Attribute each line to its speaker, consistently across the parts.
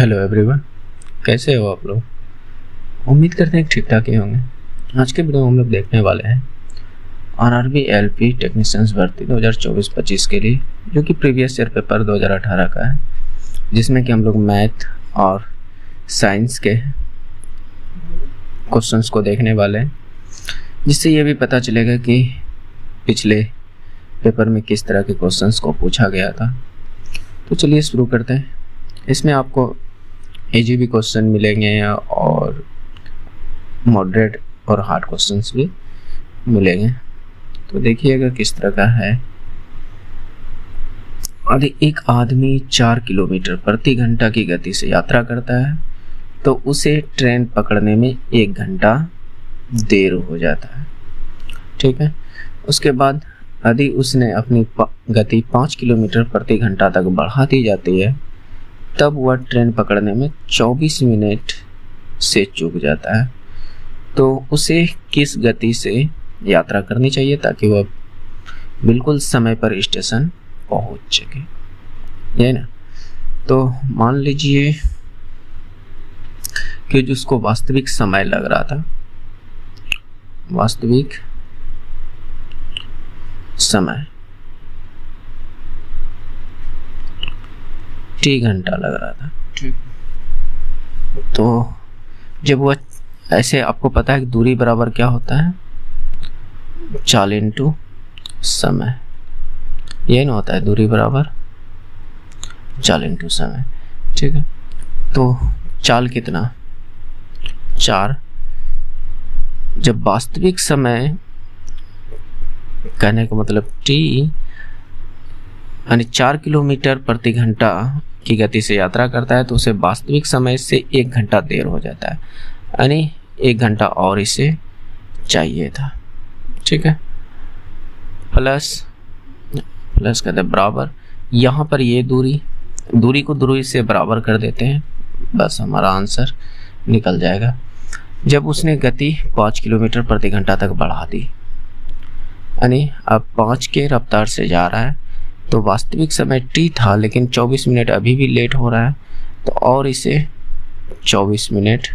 Speaker 1: Hello everyone, कैसे हो आप लोग। उम्मीद करते हैं ठीक ठाक ही होंगे। आज के वीडियो में हम लोग देखने वाले हैं आरआरबी एलपी टेक्नीशियंस भर्ती 2024-25 के लिए, जो कि प्रीवियस ईयर पेपर 2018 का है, जिसमें कि हम लोग मैथ और साइंस के क्वेश्चंस को देखने वाले हैं, जिससे ये भी पता चलेगा कि पिछले पेपर में किस तरह के क्वेश्चंस को पूछा गया था। तो चलिए शुरू करते हैं। इसमें आपको एजीबी क्वेश्चन मिलेंगे और मॉडरेट और हार्ड क्वेश्चंस भी मिलेंगे। तो देखिएगा किस तरह का है। यदि एक आदमी 4 किलोमीटर प्रति घंटा की गति से यात्रा करता है तो उसे ट्रेन पकड़ने में 1 घंटा देर हो जाता है। ठीक है। उसके बाद यदि उसने अपनी गति 5 किलोमीटर प्रति घंटा तक बढ़ा दी जाती है, तब वह ट्रेन पकड़ने में 24 मिनट से चूक जाता है। तो उसे किस गति से यात्रा करनी चाहिए ताकि वह बिल्कुल समय पर स्टेशन पहुंच सके, है ना। तो मान लीजिए कि जिसको वास्तविक समय लग रहा था, वास्तविक समय T घंटा लग रहा था। ठीक। तो जब वह ऐसे, आपको पता है कि दूरी बराबर क्या होता है, चाल इंटू समय, ये ना होता है दूरी बराबर चाल इंटू समय। ठीक है। तो चाल कितना, 4। जब वास्तविक समय, कहने का मतलब T यानी 4 किलोमीटर प्रति घंटा की गति से यात्रा करता है तो उसे वास्तविक समय से 1 घंटा देर हो जाता है, यानी 1 घंटा और इसे चाहिए था। ठीक है। प्लस कहते हैं बराबर, यहाँ पर ये दूरी को दूरी से बराबर कर देते हैं, बस हमारा आंसर निकल जाएगा। जब उसने गति 5 किलोमीटर प्रति घंटा तक बढ़ा दी, यानी अब 5 के रफ्तार से जा रहा है, तो वास्तविक समय T था लेकिन 24 मिनट अभी भी लेट हो रहा है, तो और इसे 24 मिनट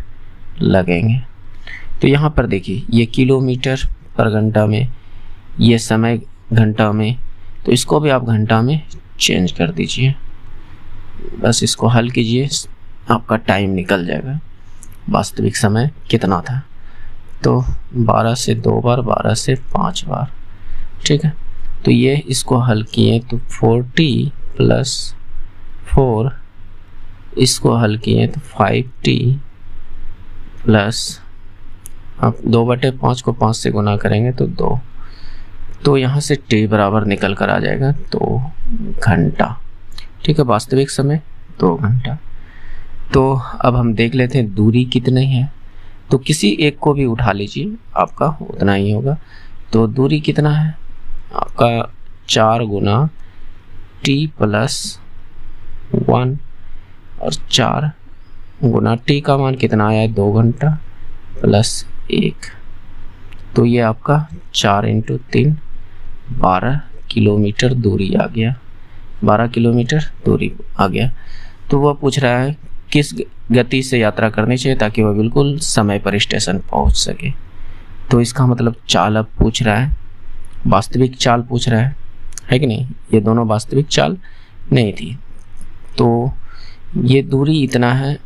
Speaker 1: लगेंगे। तो यहाँ पर देखिए, ये किलोमीटर पर घंटा में, ये समय घंटा में, तो इसको भी आप घंटा में चेंज कर दीजिए। बस इसको हल कीजिए, आपका टाइम निकल जाएगा। वास्तविक समय कितना था, तो 12 से 2 बार, 12 से 5 बार। ठीक है। तो ये इसको हल किए तो 4T प्लस 4, इसको हल किए तो 5T प्लस, आप 2/5 को 5 से गुना करेंगे तो 2, तो यहाँ से T बराबर निकल कर आ जाएगा 2 घंटा। ठीक है। वास्तविक समय 2 घंटा। तो अब हम देख लेते हैं दूरी कितनी है, तो किसी एक को भी उठा लीजिए, आपका उतना ही होगा। तो दूरी कितना है आपका, 4 गुना T प्लस 1, और 4 गुना T का मान कितना आया है, 2 घंटा प्लस 1, तो ये आपका 4 इंटू 3, 12 किलोमीटर दूरी आ गया। 12 किलोमीटर दूरी आ गया। तो वह पूछ रहा है किस गति से यात्रा करनी चाहिए ताकि वह बिल्कुल समय पर स्टेशन पहुंच सके। तो इसका मतलब चाल अब पूछ रहा है, वास्तविक चाल पूछ रहा है कि नहीं। ये दोनों वास्तविक चाल नहीं थी। तो ये दूरी इतना है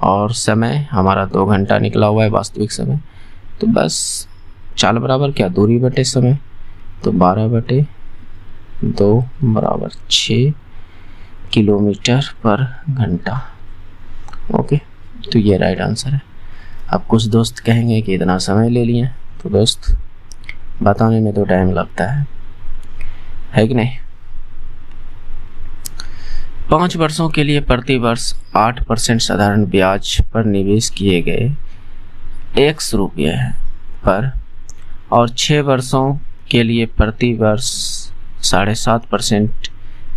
Speaker 1: और समय हमारा 2 घंटा निकला हुआ है वास्तविक समय। तो बस चाल बराबर क्या, दूरी बटे समय, तो 12/2 बराबर 6 किलोमीटर पर घंटा। ओके। तो ये राइट आंसर है। अब कुछ दोस्त कहेंगे कि इतना समय ले लिए, तो दोस्त बताने में तो टाइम लगता है कि नहीं। 5 वर्षों के लिए प्रति वर्ष 8% साधारण ब्याज पर निवेश किए गए X रुपये पर, और 6 वर्षों के लिए प्रति वर्ष 7.5%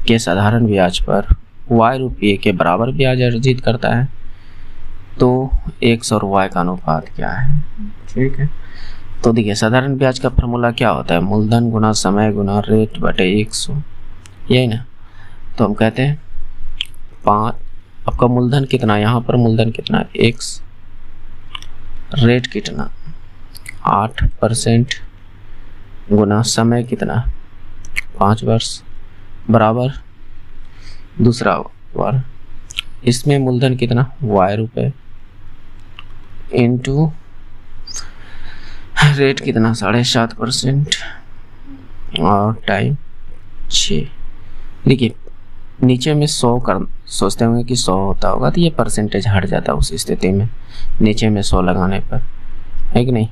Speaker 1: के साधारण ब्याज पर Y रुपये के बराबर ब्याज अर्जित करता है, तो X और Y का अनुपात क्या है। ठीक है। तो देखिए, साधारण ब्याज का फॉर्मूला क्या होता है, मूलधन गुना समय गुना रेट बटे 100, यही ना। तो हम कहते हैं आपका मूलधन कितना, यहाँ पर मूलधन कितना, x, रेट कितना 8% गुना समय कितना 5 वर्ष बराबर दूसरा बार इसमें मूलधन कितना y रुपए इंटू रेट कितना 7.5% और टाइम 6। देखिए नीचे में 100 कर सोचते होंगे कि 100 होता होगा तो ये परसेंटेज हट जाता उस स्थिति में नीचे में 100 लगाने पर, है कि नहीं।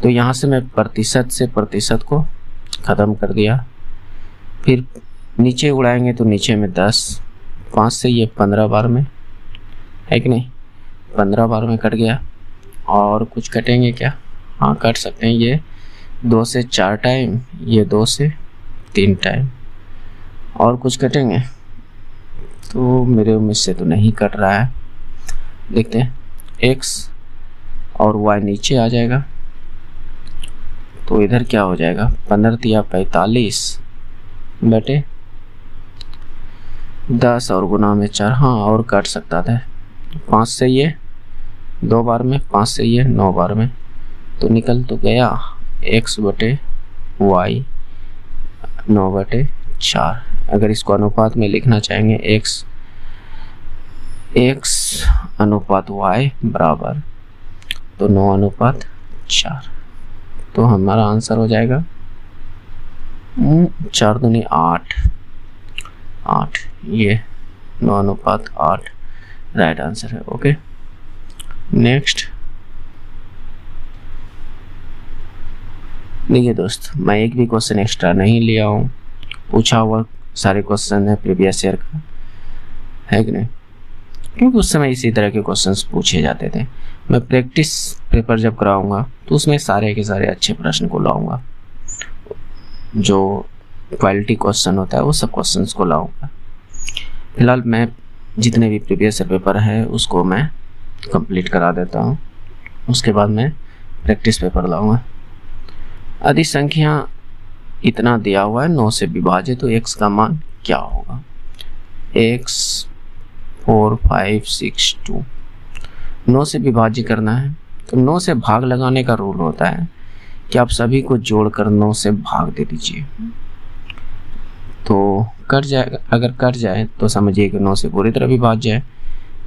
Speaker 1: तो यहाँ से मैं प्रतिशत से प्रतिशत को ख़त्म कर दिया, फिर नीचे उड़ाएंगे तो नीचे में 10, 5 से ये 15 बार में, है कि नहीं, 15 बार में कट गया। और कुछ कटेंगे क्या, हाँ कट सकते हैं, ये 2 से 4 टाइम, ये 2 से 3 टाइम। और कुछ कटेंगे तो मेरे उम्मीद से तो नहीं कट रहा है, देखते हैं x और y नीचे आ जाएगा तो इधर क्या हो जाएगा 15 तिया 45 बटे 10 और गुना में 4, हाँ और काट सकता था 5 से ये 2 बार में, 5 से ये 9 बार में, तो निकल तो गया x बटे y 9/4। अगर इसको अनुपात में लिखना चाहेंगे x अनुपात y बराबर तो 9/4, तो हमारा आंसर हो जाएगा 4 दूनी 8, ये 9/8 राइट आंसर है। Okay next. देखिए दोस्त मैं एक भी क्वेश्चन एक्स्ट्रा नहीं लिया हूँ, पूछा हुआ सारे क्वेश्चन है प्रीवियस ईयर का, है कि नहीं, क्योंकि उस समय इसी तरह के क्वेश्चंस पूछे जाते थे। मैं प्रैक्टिस पेपर जब कराऊंगा तो उसमें सारे के सारे अच्छे प्रश्न को लाऊंगा, जो क्वालिटी क्वेश्चन होता है वो सब क्वेश्चंस को लाऊंगा। फिलहाल मैं जितने भी प्रीवियस ईयर पेपर है उसको मैं कंप्लीट करा देता हूँ, उसके बाद मैं प्रैक्टिस पेपर लाऊंगा। अधिक संख्या इतना दिया हुआ है 9 से विभाजित, तो x का मान क्या होगा, x 4 5 6 2, 9 से विभाजित करना है तो 9 से भाग लगाने का रूल होता है कि आप सभी को जोड़कर 9 से भाग दे दीजिए, तो कट जाएगा। अगर कट जाए तो समझिए कि 9 से पूरी तरह विभाज्य है।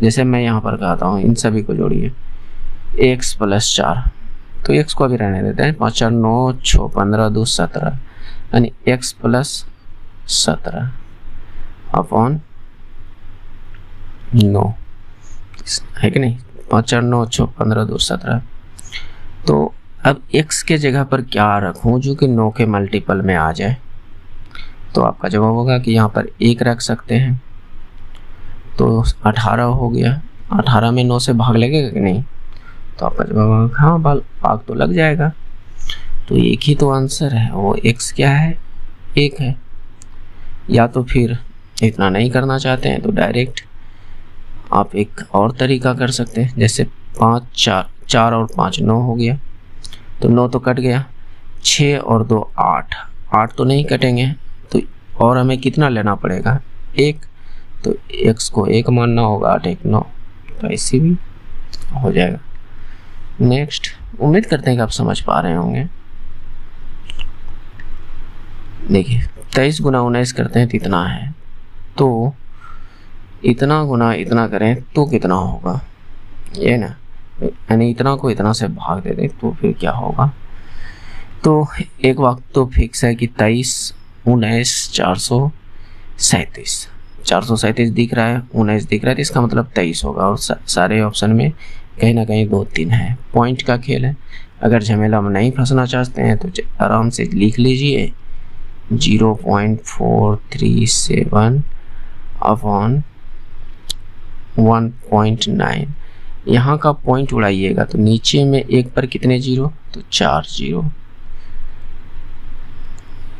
Speaker 1: जैसे मैं यहाँ पर कहता हूँ इन सभी को जोड़िए, x + 4, तो x को अभी रहने देते हैं, 5 4 9 6 15 2 17, यानी x + 17 अपॉन 9, है कि नहीं, 5 4 9 6 15 2 17। तो अब x के जगह पर क्या रखूं जो कि 9 के मल्टीपल में आ जाए, तो आपका जवाब होगा कि यहाँ पर 1 रख सकते हैं, तो 18 हो गया। 18 में 9 से भाग लगेगा कि नहीं, तो आपका जवाब होगा हाँ भाग तो लग जाएगा। तो एक ही तो आंसर है, वो x क्या है 1 है। या तो फिर इतना नहीं करना चाहते हैं तो डायरेक्ट आप एक और तरीका कर सकते हैं, जैसे 5 4 और 5 9 हो गया, तो 9 तो कट गया, 6 और 2 8 तो नहीं कटेंगे, तो और हमें कितना लेना पड़ेगा 1, तो x को 1 मानना होगा, 8 1 9, तो ऐसे भी हो जाएगा। नेक्स्ट, उम्मीद करते हैं कि आप समझ पा रहे होंगे। देखिए 23 गुना 19 करते हैं तो इतना है, तो इतना गुना इतना करें तो कितना होगा, ये ना, यानी इतना को इतना से भाग दे दें तो फिर क्या होगा। तो एक वक्त तो फिक्स है कि 23 19 437 दिख रहा है, 19 दिख रहा है, तो इसका मतलब 23 होगा। और सारे ऑप्शन में कहीं ना कहीं 2 3 है, पॉइंट का खेल है। अगर झमेला में नहीं फंसना चाहते हैं तो आराम से लिख लीजिए 0.437 अपॉन 1.9। यहाँ का पॉइंट उड़ाइएगा तो नीचे में 1 पर कितने जीरो, तो 4 जीरो।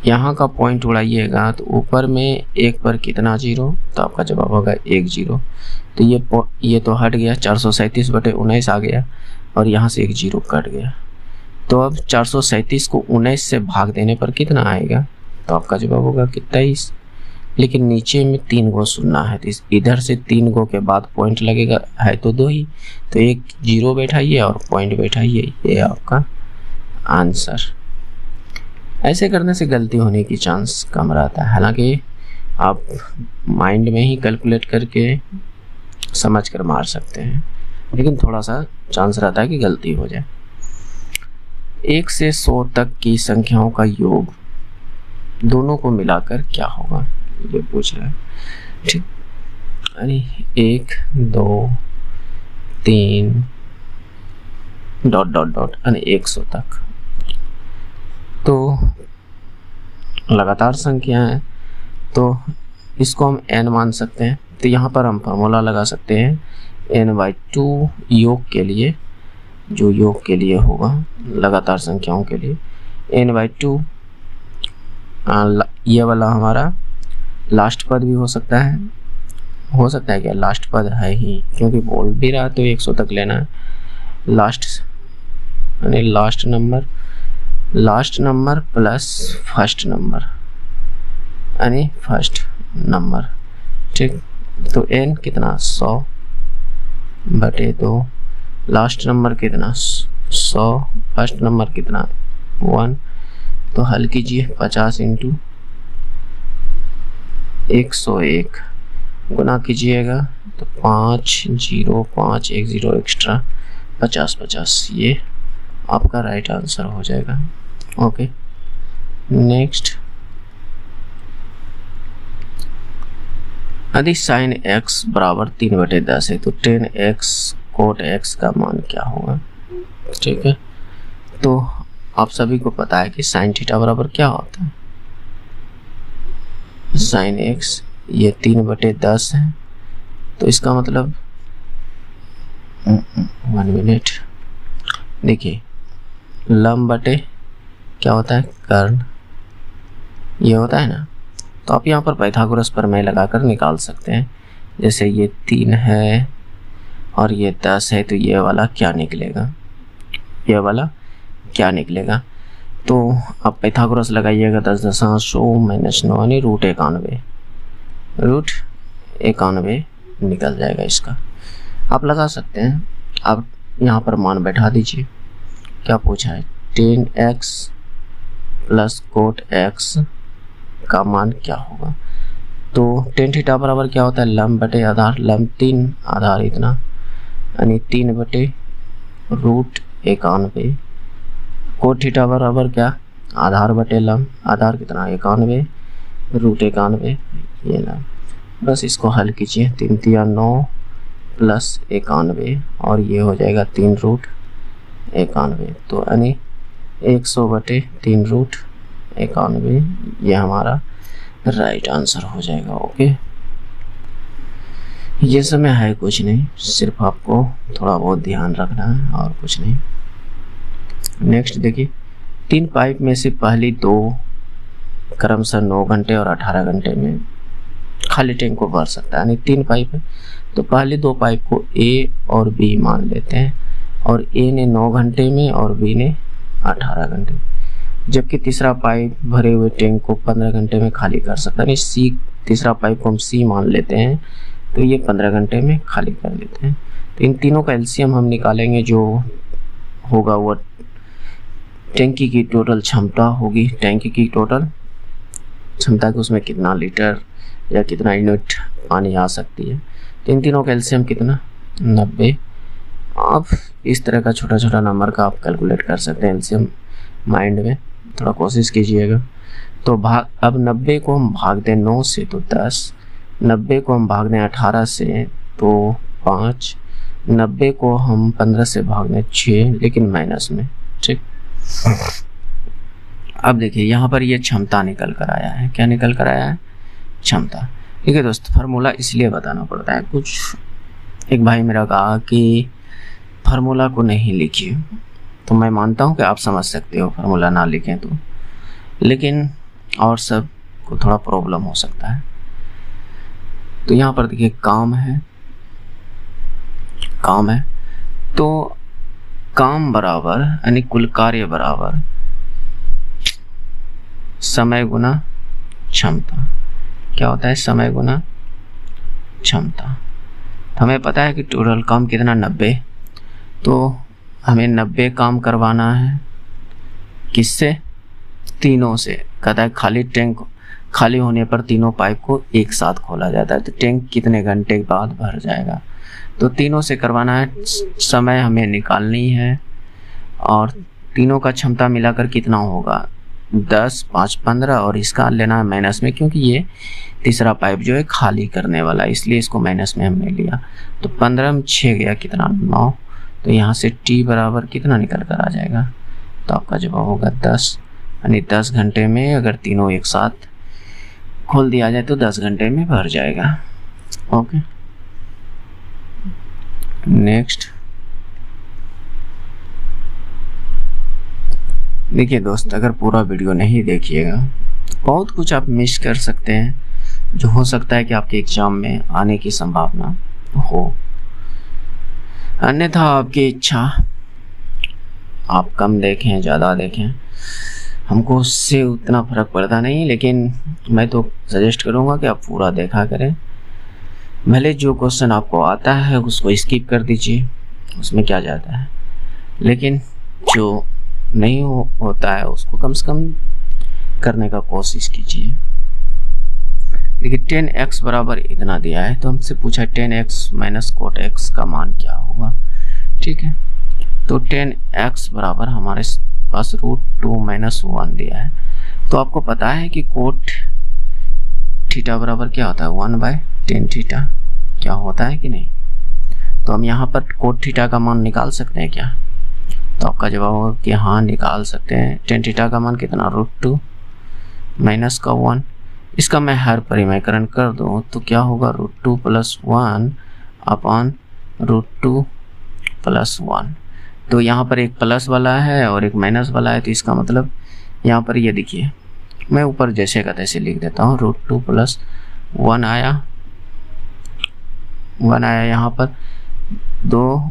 Speaker 1: यहाँ का पॉइंट उड़ाइएगा तो ऊपर में 1 पर कितना जीरो, तो आपका जवाब होगा 1 जीरो। तो ये तो हट गया, 437/19 आ गया और यहाँ से 1 जीरो कट गया। तो अब 437 को 19 से भाग देने पर कितना आएगा, तो आपका जवाब होगा कि 23। लेकिन नीचे में 3 गो सुनना है, तो इधर से 3 गो के बाद पॉइंट लगेगा, है तो 2 ही, तो एक 0 बैठाइए और पॉइंट बैठाइए, ये आपका आंसर। ऐसे करने से गलती होने की चांस कम रहता है। हालांकि आप माइंड में ही कैलकुलेट करके समझ कर मार सकते हैं, लेकिन थोड़ा सा चांस रहता है कि गलती हो जाए। 1 से 100 तक की संख्याओं का योग दोनों को मिलाकर क्या होगा, ये पूछ रहा है। ठीक, यानी 1 2 3 डॉट डॉट डॉट यानी 100 तक। तो लगातार संख्या है, तो इसको हम n मान सकते हैं। तो यहाँ पर हम फार्मूला लगा सकते हैं n/2 योग के लिए, जो योग के लिए होगा लगातार संख्याओं के लिए n/2। ये वाला हमारा लास्ट पद भी हो सकता है क्या, लास्ट पद है ही, क्योंकि बोल भी रहा तो 100 तक लेना है। लास्ट यानी last number plus first number यानी फर्स्ट नंबर। ठीक, तो n कितना 100/2, लास्ट नंबर कितना 100, फर्स्ट नंबर कितना 1, तो हल कीजिए 50 × 101 गुना कीजिएगा तो 5 0 5 1 0 एक्स्ट्रा 50, ये आपका राइट आंसर हो जाएगा। ओके, नेक्स्ट, यदि sin x बराबर 3/10 है तो tan x cot x का मान क्या होगा। ठीक है, तो आप सभी को पता है कि sin थीटा बराबर क्या होता है, sin x ये 3/10 है, तो इसका मतलब 1 मिनट, देखिए लंब बटे क्या होता है कर्ण, ये होता है ना। तो आप यहाँ पर पाइथागोरस प्रमेय लगाकर निकाल सकते हैं। जैसे ये 3 है और ये 10 है, तो ये वाला क्या निकलेगा, ये वाला क्या निकलेगा। तो आप पाइथागोरस लगाइएगा 10 - 9 यानी √91 निकल जाएगा इसका। आप लगा सकते हैं, आप यहाँ पर मान बैठा दीजिए। क्या पूछा है, tan x plus cot x का मान क्या होगा। तो tan थीटा बराबर क्या होता है, लंब बटे आधार, लंब 3 आधार इतना यानी 3/√91। cot थीटा बराबर क्या, आधार बटे लंब, आधार कितना 91 √91 ये लंब। बस इसको हल कीजिए, 3 × 9 प्लस 91 और ये हो जाएगा 3√91, तो यानी 100/3√91 ये हमारा राइट आंसर हो जाएगा। ओके, ये समय है कुछ नहीं, सिर्फ आपको थोड़ा बहुत ध्यान रखना है और कुछ नहीं। नेक्स्ट देखिए, 3 पाइप में से पहली 2 क्रमशः 9 घंटे और 18 घंटे में खाली टैंक को भर सकता है। यानी 3 पाइप है, तो पहले 2 पाइप को A और B मान लेते हैं, और A ने 9 घंटे में और B ने 18 घंटे, जबकि तीसरा पाइप भरे हुए टैंक को 15 घंटे में खाली कर सकता है। C, तीसरा पाइप को हम C मान लेते हैं, तो ये 15 घंटे में खाली कर लेते हैं। तो इन तीनों का एलसीएम हम निकालेंगे, जो होगा वो टैंकी की टोटल क्षमता होगी, टैंकी की टोटल क्षमता कि उसमें कितना लीटर या कितना यूनिट पानी आ सकती है। तो इन तीनों का एलसीएम कितना 90। आप इस तरह का छोटा छोटा नंबर का आप कैलकुलेट कर सकते हैं एलसीएम माइंड में, थोड़ा कोशिश कीजिएगा। तो अब 90 को हम भाग दें 9 से तो 10, 90 को हम भाग दें 18 से तो 5, 90 को हम 15 से भाग दें 6, लेकिन माइनस में। ठीक, अब देखिए यहाँ पर ये क्षमता निकल कर आया है। क्या निकल कर आया है, क्षमता। ठीक है दोस्त, फार्मूला इसलिए बताना पड़ता है। कुछ एक भाई मेरा कहा कि फार्मूला को नहीं लिखिए, तो मैं मानता हूँ कि आप समझ सकते हो फार्मूला ना लिखें तो, लेकिन और सब को थोड़ा प्रॉब्लम हो सकता है। तो यहाँ पर देखिए काम है, तो काम बराबर यानी कुल कार्य बराबर समय गुना क्षमता। क्या होता है, समय गुना क्षमता। तो हमें पता है कि टोटल काम कितना 90, तो हमें 90 काम करवाना है किससे, तीनों से। कहता है खाली टैंक खाली होने पर तीनों पाइप को एक साथ खोला जाता है, तो टैंक कितने घंटे बाद भर जाएगा। तो तीनों से करवाना है, समय हमें निकालनी है और तीनों का क्षमता मिलाकर कितना होगा 10, 5, 15 और इसका लेना है माइनस में, क्योंकि ये तीसरा पाइप जो है खाली करने वाला है, इसलिए इसको माइनस में हमने लिया। तो 15 में 6 गया कितना 9, तो यहाँ से t बराबर कितना निकल कर आ जाएगा, तो आपका जवाब होगा 10। यानी 10 घंटे में अगर तीनों एक साथ खोल दिया जाए तो 10 घंटे में भर जाएगा। ओके, नेक्स्ट देखिए दोस्त, अगर पूरा वीडियो नहीं देखिएगा बहुत कुछ आप मिस कर सकते हैं, जो हो सकता है कि आपके एग्जाम में आने की संभावना हो। अन्यथा आपकी इच्छा, आप कम देखें ज़्यादा देखें, हमको उससे उतना फ़र्क पड़ता नहीं, लेकिन मैं तो सजेस्ट करूँगा कि आप पूरा देखा करें। भले जो क्वेश्चन आपको आता है उसको स्किप कर दीजिए, उसमें क्या जाता है, लेकिन जो नहीं होता है उसको कम से कम करने का कोशिश कीजिए। देखिए 10x बराबर इतना दिया है, तो हमसे पूछा 10x माइनस कोट x का मान क्या होगा। ठीक है, तो 10x बराबर हमारे पास √2 माइनस 1 दिया है। तो आपको पता है कि कोट थीटा बराबर क्या होता है 1/10 थीटा, क्या होता है कि नहीं। तो हम यहाँ पर कोट थीटा का मान निकाल सकते हैं क्या, तो आपका जवाब होगा कि हाँ निकाल सकते हैं। 10 थीटा का मान कितना √2 माइनस का 1, इसका मैं हर परिमेयकरण कर दूं तो क्या होगा √2 + 1 अपॉन √2 + 1। तो यहाँ पर एक प्लस वाला है और एक माइनस वाला है, तो इसका मतलब यहाँ पर ये देखिए, मैं ऊपर जैसे का तैसे लिख देता हूँ, √2 + 1 आया, 1 आया यहाँ पर, 2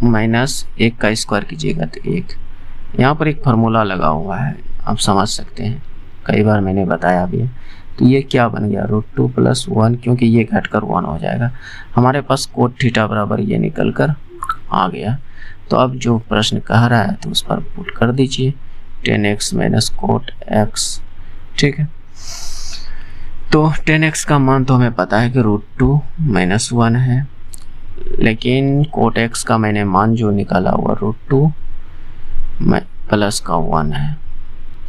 Speaker 1: माइनस 1 का स्क्वायर कीजिएगा तो 1। यहाँ पर एक फार्मूला लगा हुआ है, आप समझ सकते हैं, कई बार मैंने बताया भी है। तो ये क्या बन गया √2 + 1, क्योंकि ये घटकर 1 हो जाएगा। हमारे पास कोट थीटा बराबर ये निकल कर आ गया। तो अब जो प्रश्न कह रहा है तो उस पर पुट कर दीजिए 10x माइनस कोट x। ठीक है, तो 10x का मान तो हमें पता है कि √2 माइनस 1 है, लेकिन कोट x का मैंने मान जो निकाला हुआ √2 प्लस का 1 है।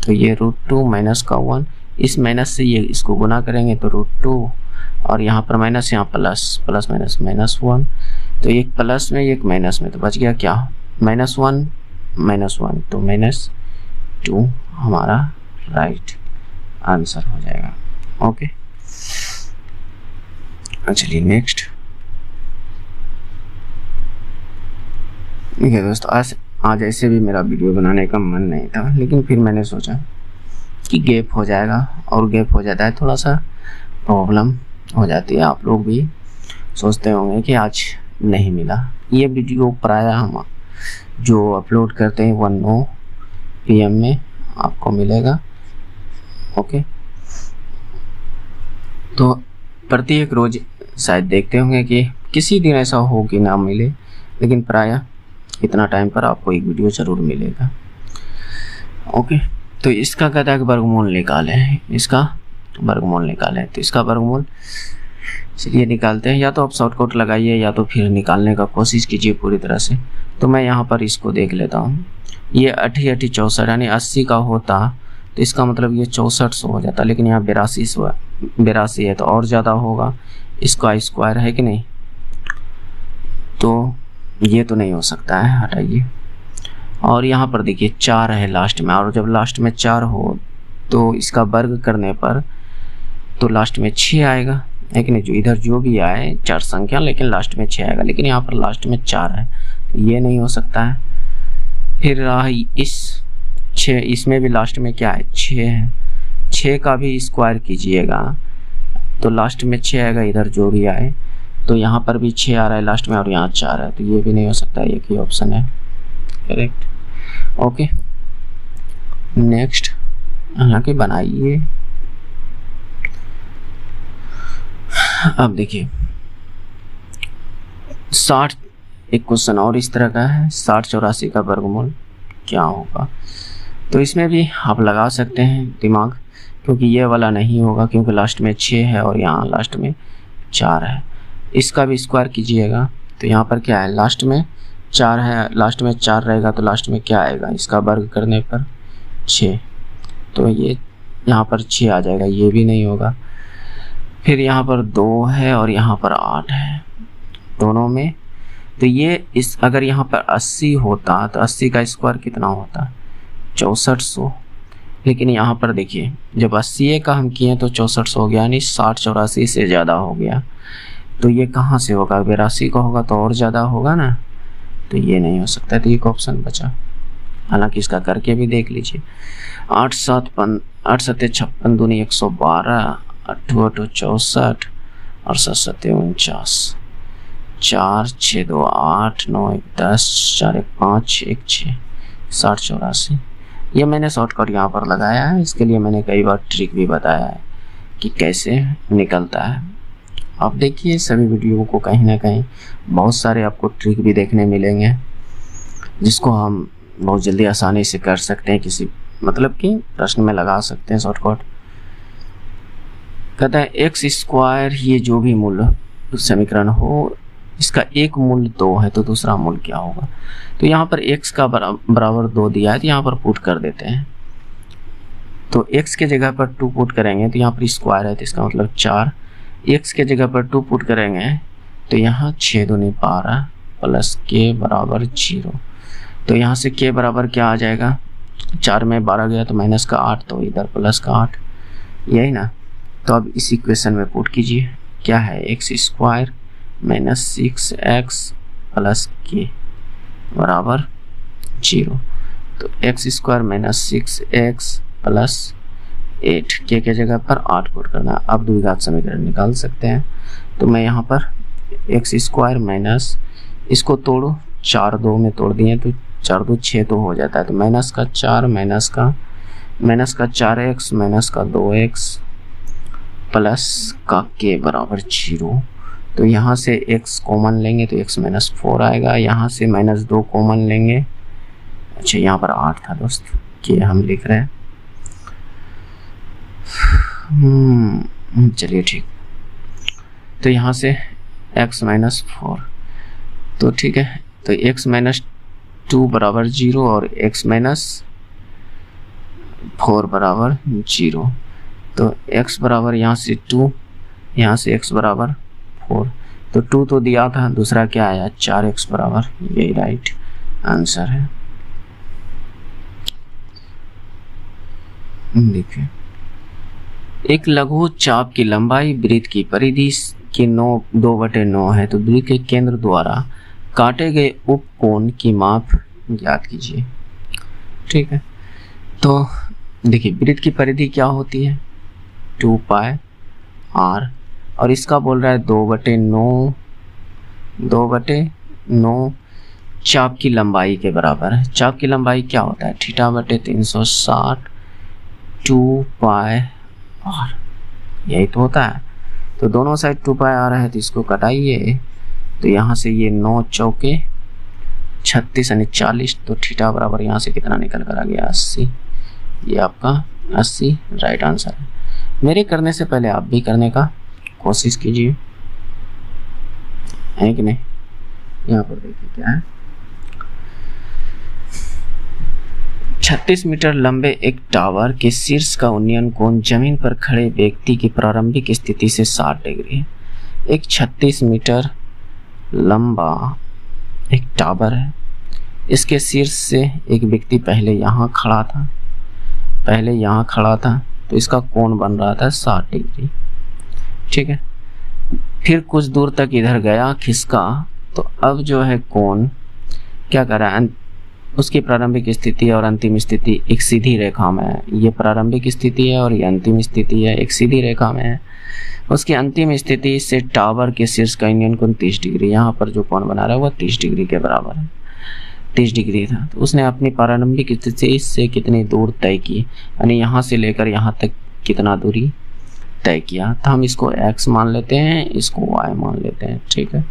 Speaker 1: तो ये √2 माइनस का 1, इस माइनस से ये इसको गुना करेंगे तो √2 और यहाँ पर माइनस, यहाँ प्लस, प्लस माइनस माइनस 1, तो एक प्लस में एक माइनस में, तो बच गया क्या -1 -1, तो -2 हमारा राइट आंसर हो जाएगा। ओके, चलिए नेक्स्ट। देखिए दोस्तों, आज ऐसे भी मेरा वीडियो बनाने का मन नहीं था, लेकिन फिर मैंने सोचा कि गैप हो जाएगा, और गैप हो जाता है थोड़ा सा प्रॉब्लम हो जाती है। आप लोग भी सोचते होंगे कि आज नहीं मिला। ये वीडियो प्रायः हम जो अपलोड करते हैं 1 PM में आपको मिलेगा। ओके, तो प्रत्येक रोज शायद देखते होंगे कि किसी दिन ऐसा हो कि ना मिले, लेकिन प्रायः इतना टाइम पर आपको एक वीडियो ज़रूर मिलेगा। ओके, तो इसका कहता है कि वर्गमूल निकालें, इसका वर्गमूल निकालें। तो इसका वर्गमूल चलिए निकालते हैं, या तो आप शॉर्टकट लगाइए या तो फिर निकालने का कोशिश कीजिए पूरी तरह से। तो मैं यहाँ पर इसको देख लेता हूँ, ये 8 8 64 यानी 80 का होता तो इसका मतलब ये 6400 हो जाता, लेकिन यहाँ 82 है तो और ज़्यादा होगा, इसका स्क्वायर है कि नहीं, तो ये तो नहीं हो सकता है, हटाइए। और यहाँ पर देखिए 4 है लास्ट में, और जब लास्ट में 4 हो तो इसका वर्ग करने पर तो लास्ट में 6 आएगा, लेकिन जो इधर जो भी आए 4 संख्या, लेकिन लास्ट में 6 आएगा, लेकिन यहाँ पर लास्ट में 4 है, तो ये नहीं हो सकता है। फिर इस 6, इसमें भी लास्ट में क्या है 6 है, 6 का भी स्क्वायर कीजिएगा तो लास्ट में 6 आएगा, इधर जो भी आए, तो यहाँ पर भी 6 आ रहा है लास्ट में और यहाँ 4 है, तो ये भी नहीं हो सकता, एक ही ऑप्शन है करेक्ट। ओके, नेक्स्ट, हालांकि बनाइए अब देखिए 60, एक क्वेश्चन और इस तरह का है, 6084 का वर्गमूल क्या होगा। तो इसमें भी आप लगा सकते हैं दिमाग, क्योंकि ये वाला नहीं होगा, क्योंकि लास्ट में 6 है और यहाँ लास्ट में 4 है। इसका भी स्क्वायर कीजिएगा तो यहाँ पर क्या है, लास्ट में 4 है, लास्ट में 4 रहेगा तो लास्ट में क्या आएगा, इसका वर्ग करने पर 6, तो ये यहाँ पर 6 आ जाएगा, ये भी नहीं होगा। फिर यहाँ पर 2 है और यहाँ पर 8 है दोनों में, तो ये इस अगर यहाँ पर 80 होता तो 80 का स्क्वायर कितना होता, 6400। लेकिन यहाँ पर देखिए जब 80 का हम किए तो 6400 हो गया, यानी 6084 से ज़्यादा हो गया। तो ये कहाँ से होगा, 82 का होगा तो और ज़्यादा होगा ना, तो ये नहीं हो सकता, तो एक ऑप्शन बचा। हालांकि इसका करके भी देख लीजिए, 8 7 56 दूनी 112, 8 8 64 और 7 7 49, 4 6 2 8 9 1 10 4 1 5 1 6, 6084। ये मैंने शॉर्टकट यहाँ पर लगाया है, इसके लिए मैंने कई बार ट्रिक भी बताया है कि कैसे निकलता है। आप देखिए सभी वीडियो को, कहीं ना कहीं बहुत सारे आपको ट्रिक भी देखने मिलेंगे जिसको हम बहुत जल्दी आसानी से कर सकते हैं, किसी मतलब कि प्रश्न में लगा सकते हैं शॉर्टकट। कहता है एक्स स्क्वायर, ये जो भी मूल समीकरण हो इसका एक मूल 2 है तो दूसरा मूल क्या होगा। तो यहाँ पर x का बराबर 2 दिया है तो यहाँ पर पुट कर देते हैं, तो x के जगह पर 2 पुट करेंगे तो यहाँ पर स्क्वायर है तो इसका मतलब 4, x के जगह पर 2 पुट करेंगे तो यहाँ 6 दूनी 12 प्लस k बराबर 0। तो यहाँ से k बराबर क्या आ जाएगा, 4 में 12 गया तो माइनस का 8, तो इधर प्लस का 8, यही ना। तो अब इस इक्वेशन में पुट कीजिए, क्या है, x square minus 6x plus k बराबर 0। तो x square minus 6x plus 8, k के जगह पर 8 पुट करना। अब द्विघात समीकरण निकाल सकते हैं। तो मैं यहाँ पर एक्स स्क्वायर माइनस, इसको तोड़ो, 4 2 में तोड़ दिए तो 4 2 6 तो हो जाता है, तो माइनस का 4 माइनस का 4x माइनस का 2x प्लस का k बराबर 0। तो यहाँ से x कॉमन लेंगे तो x माइनस 4 आएगा, यहाँ से माइनस 2 कॉमन लेंगे, अच्छा यहाँ पर 8 था दोस्त, k हम लिख रहे हैं, चलिए ठीक। तो यहाँ से x माइनस 4, तो ठीक है, तो x माइनस 2 बराबर 0 और x माइनस 4 बराबर 0। तो x बराबर यहाँ से 2, यहाँ से x बराबर 4, तो 2 तो दिया था, दूसरा क्या आया 4x बराबर, यही राइट आंसर है। देखिए एक लघु चाप की लंबाई वृत्त की परिधि की 2/9 है, तो वृत्त के केंद्र द्वारा काटे गए उपकोण की माप ज्ञात कीजिए। ठीक है, तो देखिए वृत्त की परिधि क्या होती है, 2 पाई r, और इसका बोल रहा है 2/9 चाप की लंबाई के बराबर है। चाप की लंबाई क्या होता है, θ/360 2 पाई r, यही तो होता है। तो दोनों साइड 2 पाई r है तो इसको कटाइए, तो यहाँ से ये 9 चौके 36 यानी 40, तो थीटा बराबर यहाँ से कितना निकल कर आ गया 80। ये आपका 80 राइट आंसर है। मेरे करने से पहले आप भी करने का कोशिश कीजिए, है कि नहीं। यहाँ पर देखिए क्या है, 36 मीटर लंबे एक टावर के शीर्ष का उन्नयन कोण जमीन पर खड़े व्यक्ति की प्रारंभिक स्थिति से 60 डिग्री है। एक 36 मीटर लंबा एक टावर है, इसके शीर्ष से एक व्यक्ति पहले यहाँ खड़ा था, तो इसका कोण बन रहा था 60 डिग्री। ठीक है, फिर कुछ दूर तक इधर गया खिसका, तो अब जो है कोण क्या कर रहा है, उसकी प्रारंभिक स्थिति और अंतिम स्थिति एक सीधी रेखा में है। ये प्रारंभिक स्थिति है और ये अंतिम स्थिति है, एक सीधी रेखा में है। उसकी अंतिम स्थिति से टावर के शीर्ष का उन्नयन कोण 30 डिग्री, यहाँ पर जो कोण बना रहा है वह 30 डिग्री के बराबर है, 30 डिग्री था। तो उसने अपनी प्रारंभिक स्थिति से कितनी दूर तय की, यानी यहाँ से लेकर यहाँ तक कितना दूरी तय किया, तो हम इसको x मान लेते हैं, इसको y मान लेते हैं, ठीक है।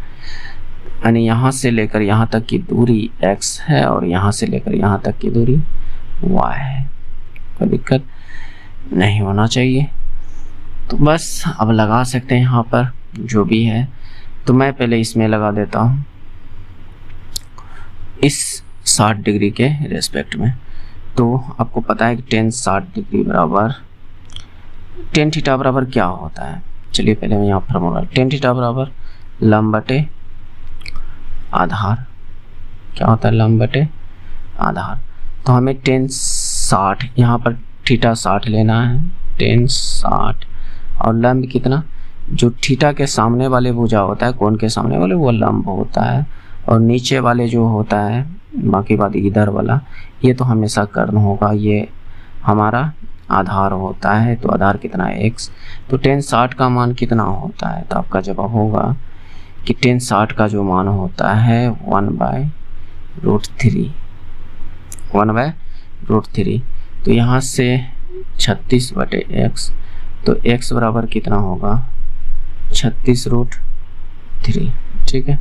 Speaker 1: यानी यहाँ से लेकर यहाँ तक की दूरी x है और यहाँ से लेकर यहाँ तक की दूरी y है, कोई दिक्कत नहीं होना चाहिए। तो बस अब लगा सकते हैं यहाँ पर जो भी है। तो मैं पहले इसमें लगा देता हूँ इस 60 डिग्री के रेस्पेक्ट में। तो आपको पता है कि tan 60 डिग्री बराबर tan थीटा बराबर क्या होता है। चलिए पहले मैं यहाँ फॉर्मूला, tan थीटा बराबर लंब बटे आधार। क्या होता है? लंब बटे आधार। तो हमें tan 60, यहाँ पर थीटा 60 लेना है, tan 60 और लंब कितना, जो थीटा के सामने वाले भुजा होता है, कोण के सामने वाले, वो लंब होता है, और नीचे वाले जो होता है बाकी बात इधर वाला, ये तो हमेशा कर्ण होगा, ये हमारा आधार होता है। तो आधार कितना है? x। तो tan 60 का मान कितना होता है? तो आपका जवाब होगा कि tan 60 का जो मान होता है 1/√3, 1/√3। तो यहाँ से 36/x, तो x बराबर कितना होगा? 36√3, ठीक है।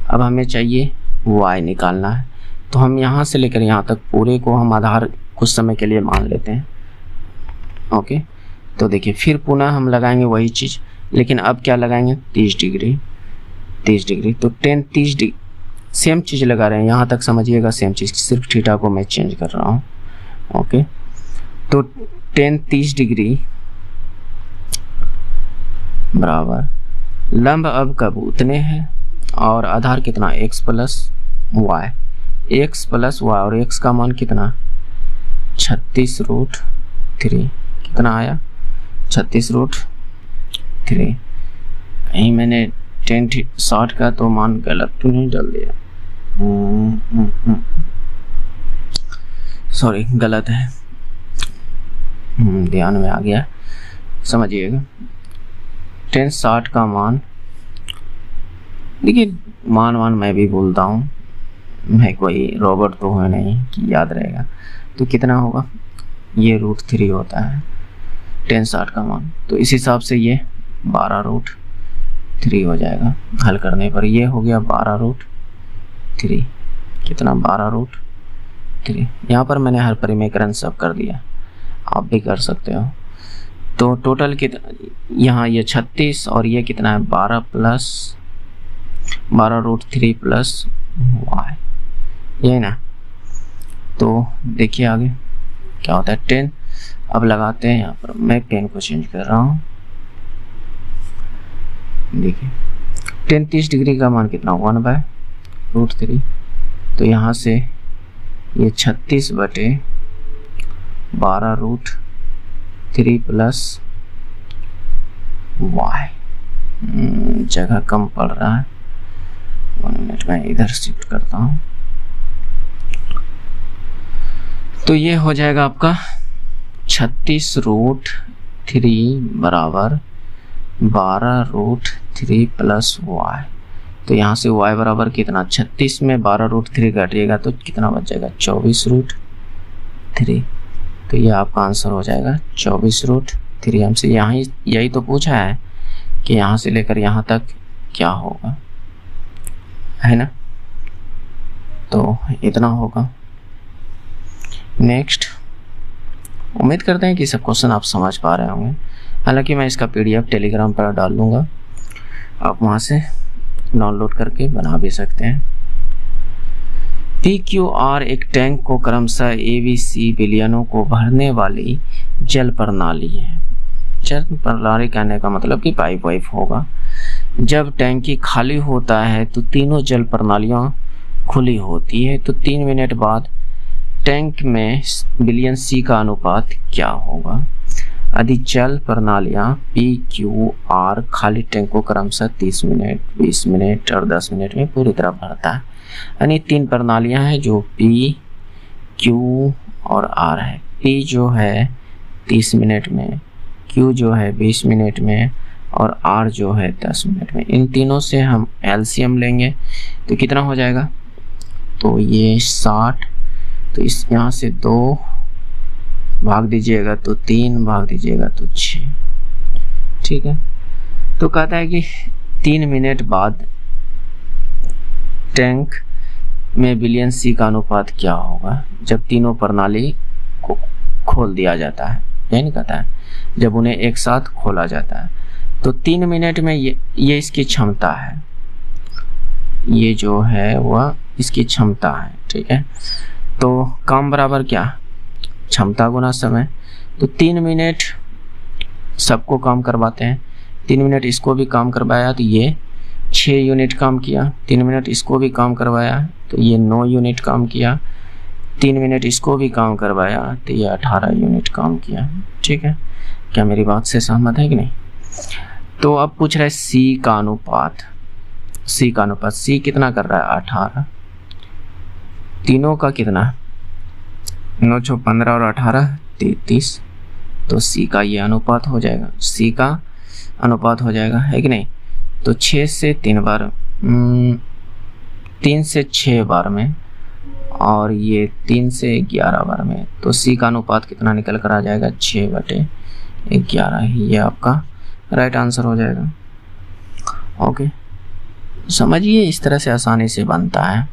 Speaker 1: अब हमें चाहिए y निकालना है, तो हम यहाँ से लेकर यहाँ तक पूरे को हम आधार कुछ समय के लिए मान लेते हैं, ओके। तो देखिए फिर पुनः हम लगाएंगे वही चीज़, लेकिन अब क्या लगाएंगे? 30 डिग्री, 30 डिग्री। तो tan 30 डिग्री, सेम चीज़ लगा रहे हैं, यहाँ तक समझिएगा, सेम चीज़, सिर्फ थीटा को मैं चेंज कर रहा हूँ, ओके। तो tan 30 डिग्री बराबर लंब अब कब उतने हैं और आधार कितना? x plus Y, x plus Y, और x का मान कितना? 36√3। कितना आया? 36√3। कहीं मैंने tan 60 का तो मान गलत तो नहीं डाल दिया? सॉरी, गलत है, ध्यान में आ गया, समझिएगा। tan 60 का मान, देखिए मान मैं भी भूलता हूँ, मैं कोई रोबोट तो है नहीं कि याद रहेगा। तो कितना होगा? ये √3 होता है tan 60 का मान। तो इस हिसाब से ये 12√3 हो जाएगा हल करने पर। ये हो गया 12√3। कितना? 12√3। यहाँ पर मैंने हर परिमेकरण सब कर दिया, आप भी कर सकते हो। तो टोटल कितना, यहाँ ये 36 और ये कितना है? 12√3 प्लस y, ये ना। तो देखिए आगे क्या होता है। 10 अब लगाते हैं, यहाँ पर मैं पेन को चेंज कर रहा हूँ। देखिए tan 30 डिग्री का मान कितना? 1/√3। तो यहाँ से ये 36/12√3 प्लस y, जगह कम पड़ रहा है, 1 मिनट में इधर शिफ्ट करता हूँ। तो ये हो जाएगा आपका 36√3 बराबर 12√3 प्लस y। तो यहाँ से y बराबर कितना? 36 में 12√3 काटिएगा तो कितना बच जाएगा? 24√3। तो ये आपका आंसर हो जाएगा 24√3। हमसे यहाँ यही तो पूछा है कि यहाँ से लेकर यहाँ तक क्या होगा, है ना। तो इतना होगा। नेक्स्ट, उम्मीद करते हैं कि सब क्वेश्चन आप समझ पा रहे होंगे। हालांकि मैं इसका PDF टेलीग्राम पर डाल दूंगा, आप वहाँ से डाउनलोड करके बना भी सकते हैं। PQR एक टैंक को क्रमशः ABC विलयनों को भरने वाली जल प्रणाली है। जल प्रणाली कहने का मतलब कि पाइप वाइप होगा। जब टैंकी खाली होता है तो तीनों जल प्रणालियाँ खुली होती है। तो 3 मिनट बाद टैंक में विलयन C का अनुपात क्या होगा? यदि जल प्रणालियाँ PQR खाली टैंक को क्रमशः 30 मिनट, 20 मिनट और 10 मिनट में पूरी तरह भरता है। यानी 3 प्रणालियाँ हैं जो P, Q और R है। P जो है 30 मिनट में, Q जो है 20 मिनट में और R जो है 10 मिनट में। इन तीनों से हम LCM लेंगे तो कितना हो जाएगा? तो ये 60, तो इस यहाँ से 2 भाग दीजिएगा तो 3, भाग दीजिएगा तो 6, ठीक है। तो कहता है कि 3 मिनट बाद टैंक में विलियन सी का अनुपात क्या होगा जब तीनों प्रणाली को खोल दिया जाता है, यानी कहता है जब उन्हें एक साथ खोला जाता है। तो 3 मिनट में ये इसकी क्षमता है, ये जो है वह इसकी क्षमता है, ठीक है। तो काम बराबर क्या, क्षमता गुना समय। तो 3 मिनट सबको काम करवाते हैं, 3 मिनट इसको भी काम करवाया तो ये 6 यूनिट काम किया, 3 मिनट इसको भी काम करवाया तो ये 9 यूनिट काम किया, 3 मिनट इसको भी काम करवाया तो ये 18 यूनिट काम किया, ठीक है। क्या मेरी बात से सहमत है कि नहीं? तो अब पूछ रहा है सी का अनुपात, सी का अनुपात, सी कितना कर रहा है 18, तीनों का कितना 9 6 15 और 18 33, तो सी का ये अनुपात हो जाएगा, सी का अनुपात हो जाएगा, है कि नहीं। तो 6 से 3 बार 3 से 6 बार में और ये 3 से 11 बार में, तो सी का अनुपात कितना निकल कर आ जाएगा 6/11, ये आपका राइट आंसर हो जाएगा। ओके, समझिए इस तरह से आसानी से बनता है।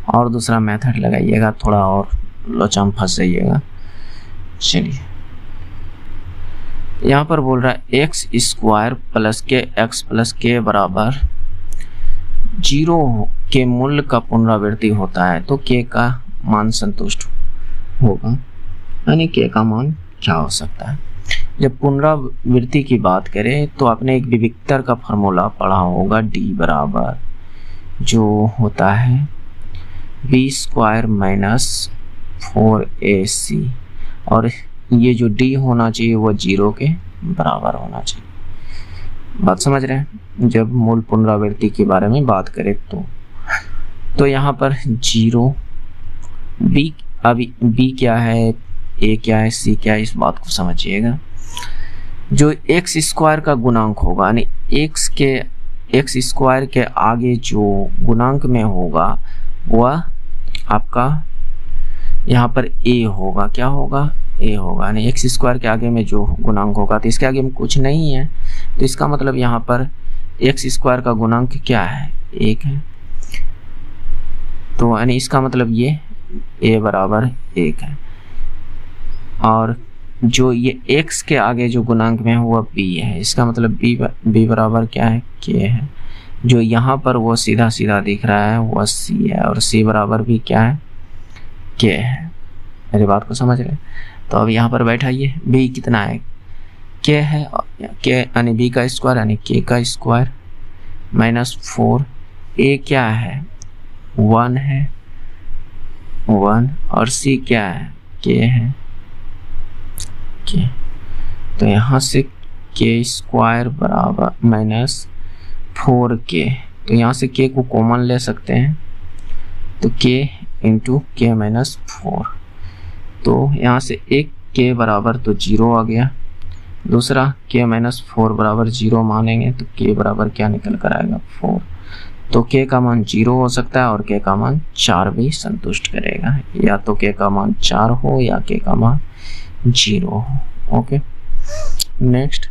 Speaker 1: और दूसरा मेथड लगाइएगा, थोड़ा और लोचा में फंस जाइएगा। चलिए, यहाँ पर बोल रहा है एक्स स्क्वायर प्लस के एक्स प्लस के बराबर 0 के मूल्य का पुनरावृत्ति होता है तो के का मान संतुष्ट होगा, यानी के का मान क्या हो सकता है। जब पुनरावृत्ति की बात करें तो आपने एक विविक्तर का फॉर्मूला पढ़ा होगा, डी बराबर जो होता है b² - 4ac, और ये जो d होना चाहिए वह 0 के बराबर होना चाहिए। बात समझ रहे हैं? जब मूल पुनरावृत्ति के बारे में बात करें तो यहाँ पर 0 b, अभी b क्या है, a क्या है, c क्या है, इस बात को समझिएगा। जो x² का गुणांक होगा, यानी x² के आगे जो गुणांक में होगा वह आपका यहाँ पर a होगा, क्या होगा, a होगा, यानी x² के आगे में जो गुणांक होगा, तो इसके आगे में कुछ नहीं है, तो इसका मतलब यहाँ पर x² का गुणांक क्या है, 1 है। तो यानी इसका मतलब ये a बराबर 1 है, और जो ये x के आगे जो गुणांक में है वह b है, इसका मतलब b बराबर क्या है, k है। जो यहाँ पर वो सीधा सीधा दिख रहा है वह c है, और c बराबर भी क्या है, k है। मेरी बात को समझ रहे? तो अब यहाँ पर बैठाइए, b कितना है, k है, k यानी b का स्क्वायर यानी k का स्क्वायर -4, a क्या है 1 है 1, और c क्या है, k है k। तो यहाँ से k² बराबर -4k, तो यहाँ से k को कॉमन ले सकते हैं, तो k × k - 4, तो यहाँ से एक k बराबर तो 0 आ गया, दूसरा k - 4 बराबर 0 मानेंगे तो k बराबर क्या निकल कर आएगा 4, तो k का मान 0 हो सकता है और k का मान 4 भी संतुष्ट करेगा, या तो k का मान 4 हो या k का मान 0 हो। ओके, नेक्स्ट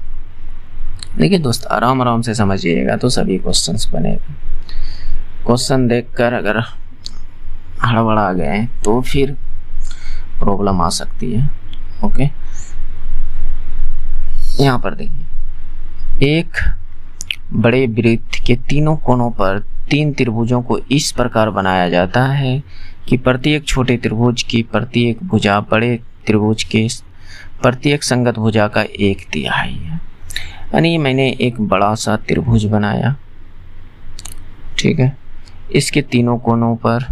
Speaker 1: देखिए दोस्त, आराम आराम से समझिएगा तो सभी क्वेश्चंस बनेगा। क्वेश्चन देखकर अगर हड़बड़ा गए तो फिर प्रॉब्लम आ सकती है। ओके, यहाँ पर देखिए, एक बड़े वृत्त के तीनों कोनों पर 3 त्रिभुजों को इस प्रकार बनाया जाता है कि प्रत्येक छोटे त्रिभुज की प्रत्येक भुजा बड़े त्रिभुज के प्रत्येक संगत भुजा का 1/3 है। यानी मैंने एक बड़ा सा त्रिभुज बनाया, ठीक है, इसके तीनों कोनों पर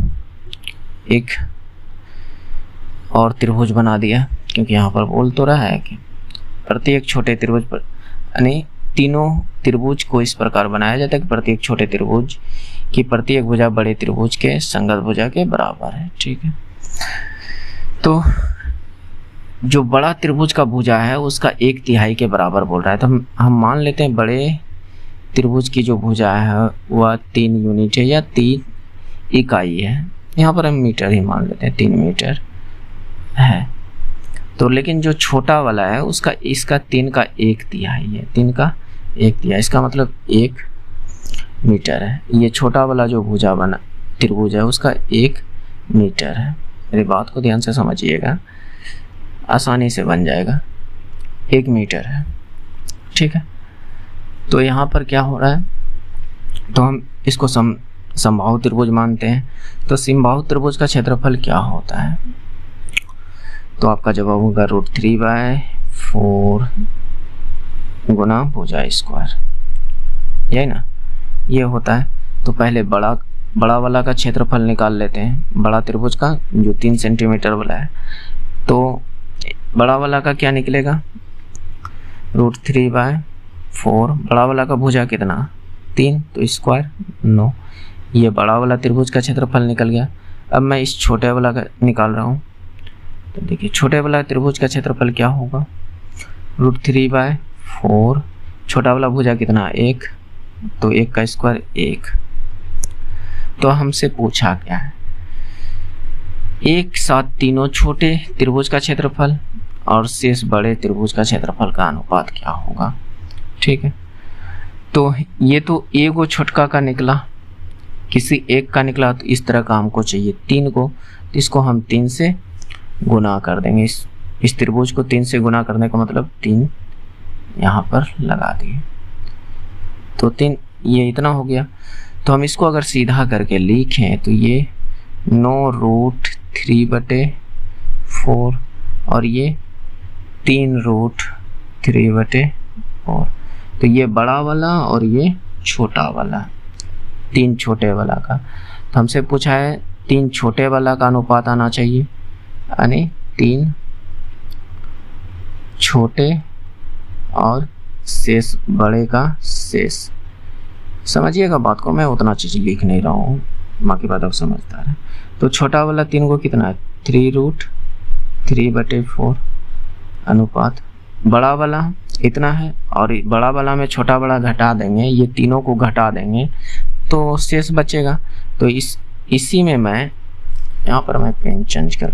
Speaker 1: एक और त्रिभुज बना दिया, क्योंकि यहाँ पर बोल तो रहा है कि प्रत्येक छोटे त्रिभुज पर, यानी तीनों त्रिभुज को इस प्रकार बनाया जाता है कि प्रत्येक छोटे त्रिभुज की प्रत्येक भुजा बड़े त्रिभुज के संगत भुजा के बराबर है, ठीक है। तो जो बड़ा त्रिभुज का भुजा है उसका 1/3 के बराबर बोल रहा है, तो हम मान लेते हैं बड़े त्रिभुज की जो भुजा है वह 3 यूनिट है या 3 इकाई है, यहाँ पर हम मीटर ही मान लेते हैं, 3 मीटर है। तो लेकिन जो छोटा वाला है उसका इसका 3 का 1/3 है, 3 का 1/3, इसका मतलब 1 मीटर है। ये छोटा वाला जो भुजा बना त्रिभुज है उसका 1 मीटर है। मेरी बात को ध्यान से समझिएगा, आसानी से बन जाएगा, 1 मीटर है, ठीक है। तो यहाँ पर क्या हो रहा है, तो हम इसको समबाहु त्रिभुज मानते हैं। तो समबाहु त्रिभुज का क्षेत्रफल क्या होता है, तो आपका जवाब होगा √3/4 गुना भुजा स्क्वायर, यही ना, ये होता है। तो पहले बड़ा वाला का क्षेत्रफल निकाल लेते हैं, बड़ा त्रिभुज का जो 3 सेंटीमीटर वाला है। तो बड़ा वाला का क्या निकलेगा, √3/4, बड़ा वाला का भुजा कितना 3, तो स्क्वायर 9, ये बड़ा वाला त्रिभुज का क्षेत्रफल निकल गया। अब मैं इस छोटे वाला का निकाल रहा हूँ, तो देखिए छोटे वाला त्रिभुज का क्षेत्रफल क्या होगा, √3/4, छोटा वाला भुजा कितना 1, तो 1 का स्क्वायर 1। तो हमसे पूछा क्या है, एक साथ तीनों छोटे त्रिभुज का क्षेत्रफल और शेष बड़े त्रिभुज का क्षेत्रफल का अनुपात क्या होगा, ठीक है। तो ये तो एगो छोटका का निकला, किसी एक का निकला, तो इस तरह का हमको चाहिए 3 को, तो इसको हम 3 से गुना कर देंगे। इस त्रिभुज को 3 से गुना करने का मतलब 3 यहाँ पर लगा दिए, तो 3 ये इतना हो गया। तो हम इसको अगर सीधा करके लिखें तो ये 9√3/4 और ये 3√3/4। तो ये बड़ा वाला और ये छोटा वाला, 3 छोटे वाला का। तो हमसे पूछा है 3 छोटे वाला का अनुपात आना चाहिए, यानी 3 छोटे और शेष बड़े का शेष। समझिएगा बात को, मैं उतना चीज लिख नहीं रहा हूँ, बाकी बात आप समझता रहे। तो छोटा वाला 3 को कितना है, 3√3/4 अनुपात बड़ा वाला इतना है, और बड़ा वाला में छोटा बड़ा घटा देंगे, ये तीनों को घटा देंगे तो शेष बचेगा। तो इसी में मैं यहाँ पर मैं पेन चेंज कर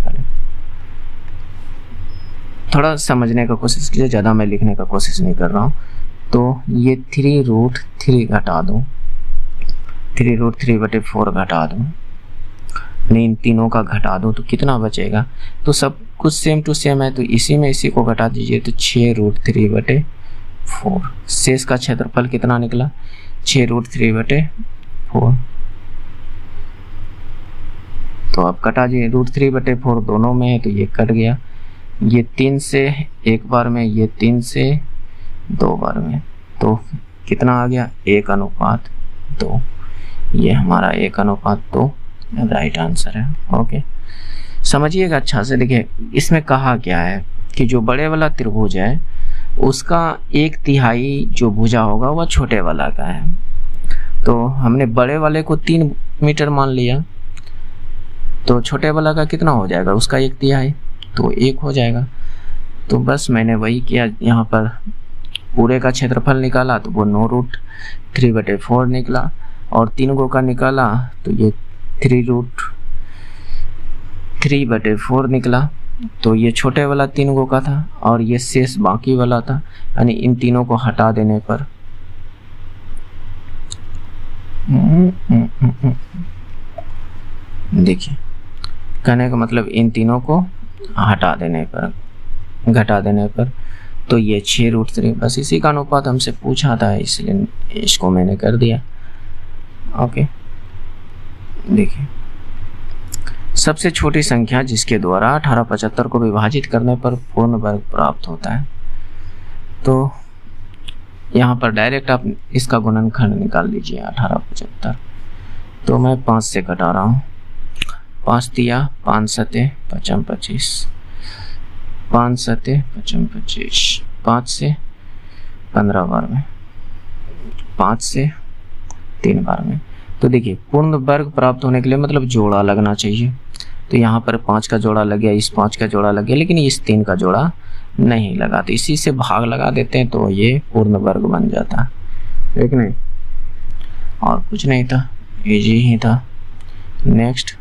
Speaker 1: थोड़ा समझने का कोशिश कीजिए, ज़्यादा मैं लिखने का कोशिश नहीं कर रहा हूँ। तो ये 3√3 घटा दूँ, 3√3/4 घटा दूँ, इन तीनों का घटा दूँ तो कितना बचेगा, तो सब कुछ सेम टू सेम है, तो इसी में इसी को घटा दीजिए तो 6√3/4। शेष का क्षेत्रफल कितना निकला, 6√3/4। तो अब कटा जी, √3/4 दोनों में है तो ये कट गया, ये 3 से एक बार में, ये 3 से 2 बार में, तो कितना आ गया 1:2। ये हमारा 1:2 राइट आंसर है। ओके, समझिएगा अच्छा से। देखिए इसमें कहा क्या है कि जो बड़े वाला त्रिभुज है उसका 1/3 जो भुजा होगा वह छोटे वाला का है। तो हमने बड़े वाले को 3 मीटर मान लिया, तो छोटे वाला का कितना हो जाएगा, उसका 1/3 तो 1 हो जाएगा। तो बस मैंने वही किया, यहाँ पर पूरे का क्षेत्रफल निकाला तो वो 9√3/4 निकला, और 3 गो का निकाला तो ये 3√3/4 निकला। तो ये छोटे वाला 3 गो का था और ये शेष बाकी वाला था, यानी इन तीनों को हटा देने पर देखिए कहने का मतलब इन तीनों को हटा देने पर, घटा देने पर, तो ये 6√3, बस इसी का अनुपात हमसे पूछा था इसलिए इसको मैंने कर दिया। ओके, देखिए सबसे छोटी संख्या जिसके द्वारा 1875 को विभाजित करने पर पूर्ण वर्ग प्राप्त होता है। तो यहाँ पर डायरेक्ट आप इसका गुणनखंड निकाल लीजिए 1875। तो मैं 5 से कटा रहा हूँ, 5 तिया 5 सते 25, 5 सते 25, 5 से 15 बार में, 5 से 3 बार में। तो देखिए पूर्ण वर्ग प्राप्त होने के लिए मतलब जोड़ा लगना चाहिए। तो यहाँ पर 5 का जोड़ा लग गया, इस 5 का जोड़ा लग गया, लेकिन इस 3 का जोड़ा नहीं लगा, तो इसी से भाग लगा देते हैं तो ये पूर्ण वर्ग बन जाता है, ठीक नहीं, और कुछ नहीं था, इजी ही था। नेक्स्ट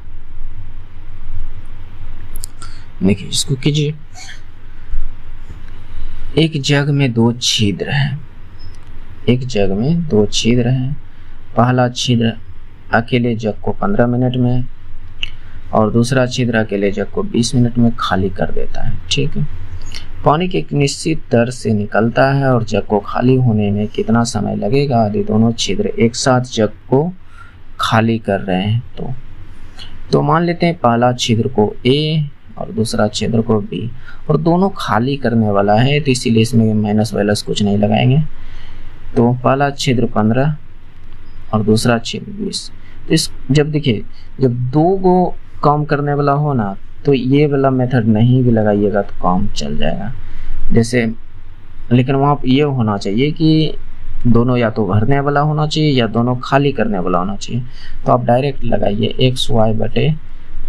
Speaker 1: देखिए इसको कीजिए, एक जग में दो छिद्र हैं, एक जग में दो छिद्र हैं। पहला छिद्र अकेले जग को 15 मिनट में और दूसरा छिद्र अकेले जग को 20 मिनट में खाली कर देता है। ठीक है, पानी की एक निश्चित दर से निकलता है और जग को खाली होने में कितना समय लगेगा यदि दोनों छिद्र एक साथ जग को खाली कर रहे हैं। तो मान लेते हैं पहला छिद्र को A और दूसरा छिद्र को B और दोनों खाली करने वाला है, तो इसीलिए इसमें माइनस वाइनस कुछ नहीं लगाएंगे। तो पहला छिद्र 15 और दूसरा छिद्र 20। तो इस जब देखिए जब दो को काम करने वाला हो ना, तो ये वाला मेथड नहीं भी लगाइएगा तो काम चल जाएगा। जैसे लेकिन वहाँ ये होना चाहिए कि दोनों या तो भरने वाला होना चाहिए या दोनों खाली करने वाला होना चाहिए। तो आप डायरेक्ट लगाइए एक्स वाई बटे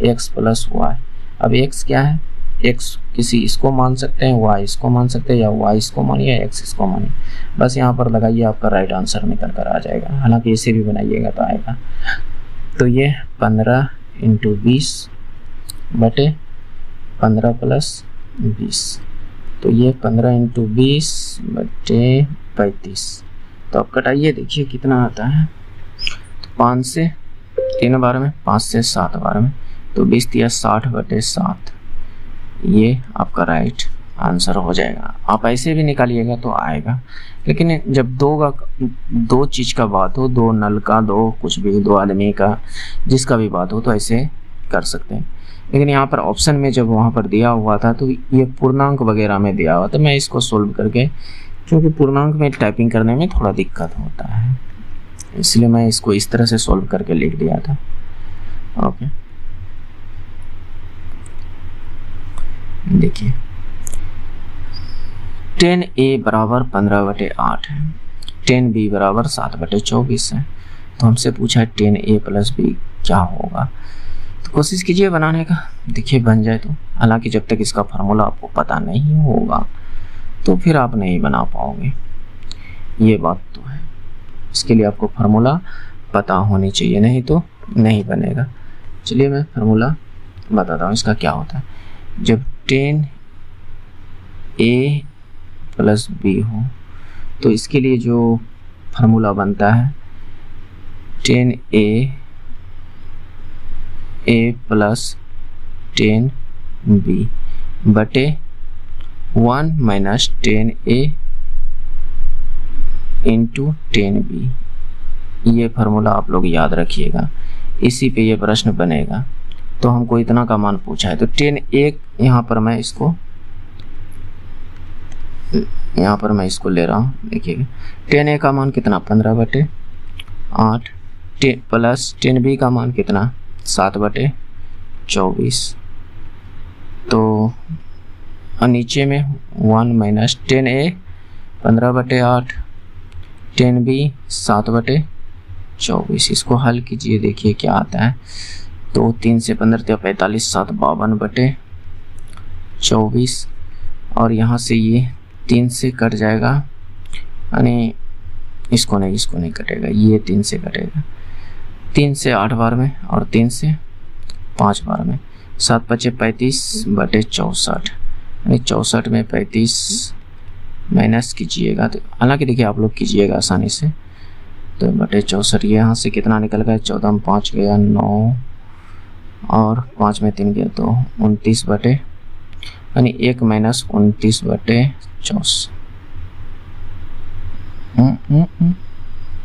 Speaker 1: एक्स प्लस वाई। अब एक्स क्या है, एक्स किसी इसको मान सकते हैं, वाई इसको मान सकते हैं, या वाई इसको मानिए एक्स इसको मानिए। बस यहाँ पर लगाइए, आपका राइट आंसर निकल कर आ जाएगा। हालांकि इसे भी बनाइएगा तो आएगा। तो ये 15 × 20 बटे 15 + 20। तो ये 15 × 20 बटे 35। तो आप कटाइए, देखिए कितना आता है। तो 5 से 3 बार में, 5 से 7 बार में, तो 20 × 60 बटे 7। ये आपका राइट आंसर हो जाएगा। आप ऐसे भी निकालिएगा तो आएगा, लेकिन जब दो चीज़ का बात हो, दो नल का, दो कुछ भी, दो आदमी का, जिसका भी बात हो, तो ऐसे कर सकते हैं। लेकिन यहाँ पर ऑप्शन में जब वहाँ पर दिया हुआ था तो ये पूर्णांक वगैरह में दिया हुआ था। मैं इसको सोल्व करके, क्योंकि पूर्णांक में टाइपिंग करने में थोड़ा दिक्कत होता है, इसलिए मैं इसको इस तरह से सोल्व करके लिख दिया था। ओके, देखिए 10A बराबर 15/8 है, 10B बराबर 7/24 है। तो हमसे पूछा है 10A + B क्या होगा। तो कोशिश कीजिए बनाने का, देखिए बन जाए तो। हालांकि जब तक इसका फार्मूला आपको पता नहीं होगा तो फिर आप नहीं बना पाओगे, ये बात तो है। इसके लिए आपको फार्मूला पता होनी चाहिए, नहीं तो नहीं बनेगा। चलिए मैं फार्मूला बताता हूँ इसका क्या होता है। जब 10A + B हो तो इसके लिए जो फार्मूला बनता है 10A + 10B बटे 1 - 10A × 10B। ये फार्मूला आप लोग याद रखिएगा, इसी पे ये प्रश्न बनेगा। तो हमको इतना का मान पूछा है, तो 10A यहाँ पर मैं इसको ले रहा हूँ। देखिएगा 10A का मान कितना 15/8 प्लस 10B का मान कितना 7/24। तो नीचे में 1 - 10A 15/8, 10B 7/24। इसको हल कीजिए, देखिए क्या आता है। तो 3 से 15 = 45, 7 52/24। और यहाँ से ये 3 से कट जाएगा, यानी इसको नहीं कटेगा, ये 3 से कटेगा। 3 से 8 बार में और 3 से 5 बार में, 7 × 5 = 35/64, यानी 64 में 35 माइनस कीजिएगा। तो हालांकि देखिए आप लोग कीजिएगा आसानी से। तो /64 यहाँ से कितना निकल गया, 14 में 5 गया 9 और 5 में 3 गया तो 29 बटे, यानी 1 - 29/64।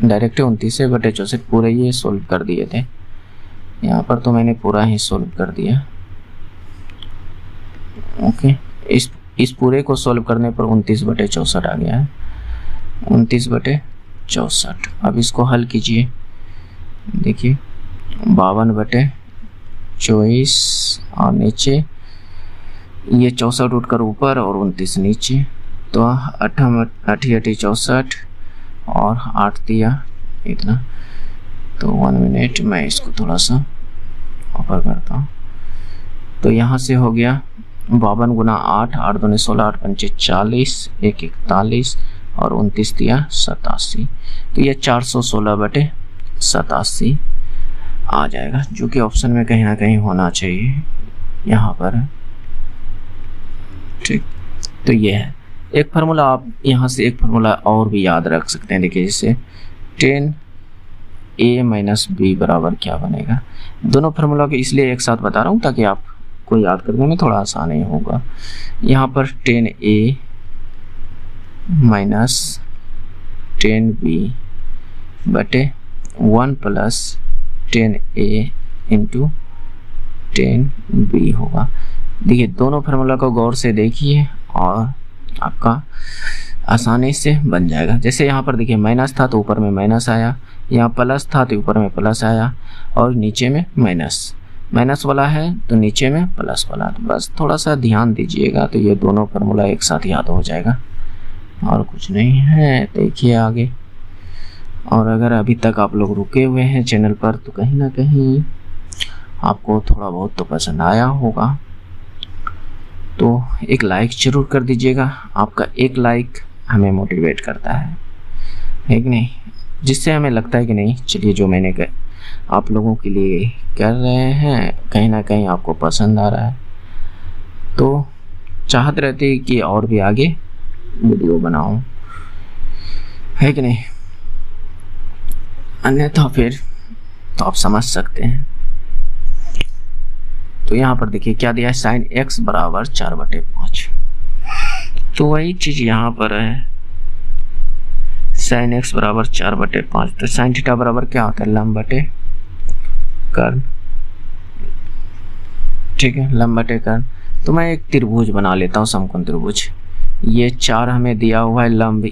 Speaker 1: डायरेक्ट 29/64 पूरे ये सोल्व कर दिए थे। यहाँ पर तो मैंने पूरा ही सोल्व कर दिया। ओके, इस पूरे को सोल्व करने पर 29/64 आ गया है, 29/64। अब इसको हल कीजिए, देखिए 52/24 और नीचे ये 64 उठकर ऊपर और 29 नीचे, तो 8 × 64 और 8 दिया इतना। तो 1 मिनट मैं इसको थोड़ा सा ऊपर करता हूँ। तो यहाँ से हो गया 52 × 8, 8 दूनी 16, 8 पंचे 40, 1 41 और 29 दिया 87। तो ये 416/87 आ जाएगा, जो कि ऑप्शन में कहीं ना कहीं होना चाहिए यहाँ पर। ठीक, तो ये है एक फार्मूला आप यहाँ से एक फार्मूला और भी याद रख सकते हैं। देखिए जैसे 10a माइनस बी बराबर क्या बनेगा। दोनों फार्मूला को इसलिए एक साथ बता रहा हूँ ताकि आपको याद करने में थोड़ा आसानी होगा। यहाँ पर 10a माइनस 10b बटे 1 प्लस 10a इंटू 10b होगा। देखिए दोनों फार्मूला को गौर से देखिए और आपका आसानी से बन जाएगा। जैसे यहाँ पर देखिए माइनस था तो ऊपर में माइनस आया, यहाँ प्लस था तो ऊपर में प्लस आया और नीचे में माइनस वाला है तो नीचे में प्लस वाला। तो बस थोड़ा सा ध्यान दीजिएगा तो ये दोनों फार्मूला एक साथ याद हो जाएगा और कुछ नहीं है। देखिए आगे, और अगर अभी तक आप लोग रुके हुए हैं चैनल पर तो कहीं ना कहीं आपको थोड़ा बहुत तो पसंद आया होगा, तो एक लाइक जरूर कर दीजिएगा। आपका एक लाइक हमें मोटिवेट करता है कि नहीं, जिससे हमें लगता है कि नहीं चलिए जो मैंने आप लोगों के लिए कर रहे हैं कहीं ना कहीं आपको पसंद आ रहा है, तो चाहत रहती है कि और भी आगे वीडियो बनाऊं, है कि नहीं। अन्यथा फिर तो आप समझ सकते हैं। तो यहाँ पर देखिए क्या दिया है, साइन x बराबर 4/5। तो वही चीज यहाँ पर है, साइन x बराबर 4/5। तो साइन थीटा बराबर क्या होता है, लंब बटे कर्ण। ठीक है, लंब बटे कर्ण। तो मैं एक त्रिभुज बना लेता हूँ, समकोण त्रिभुज। ये 4 हमें दिया हुआ है लंब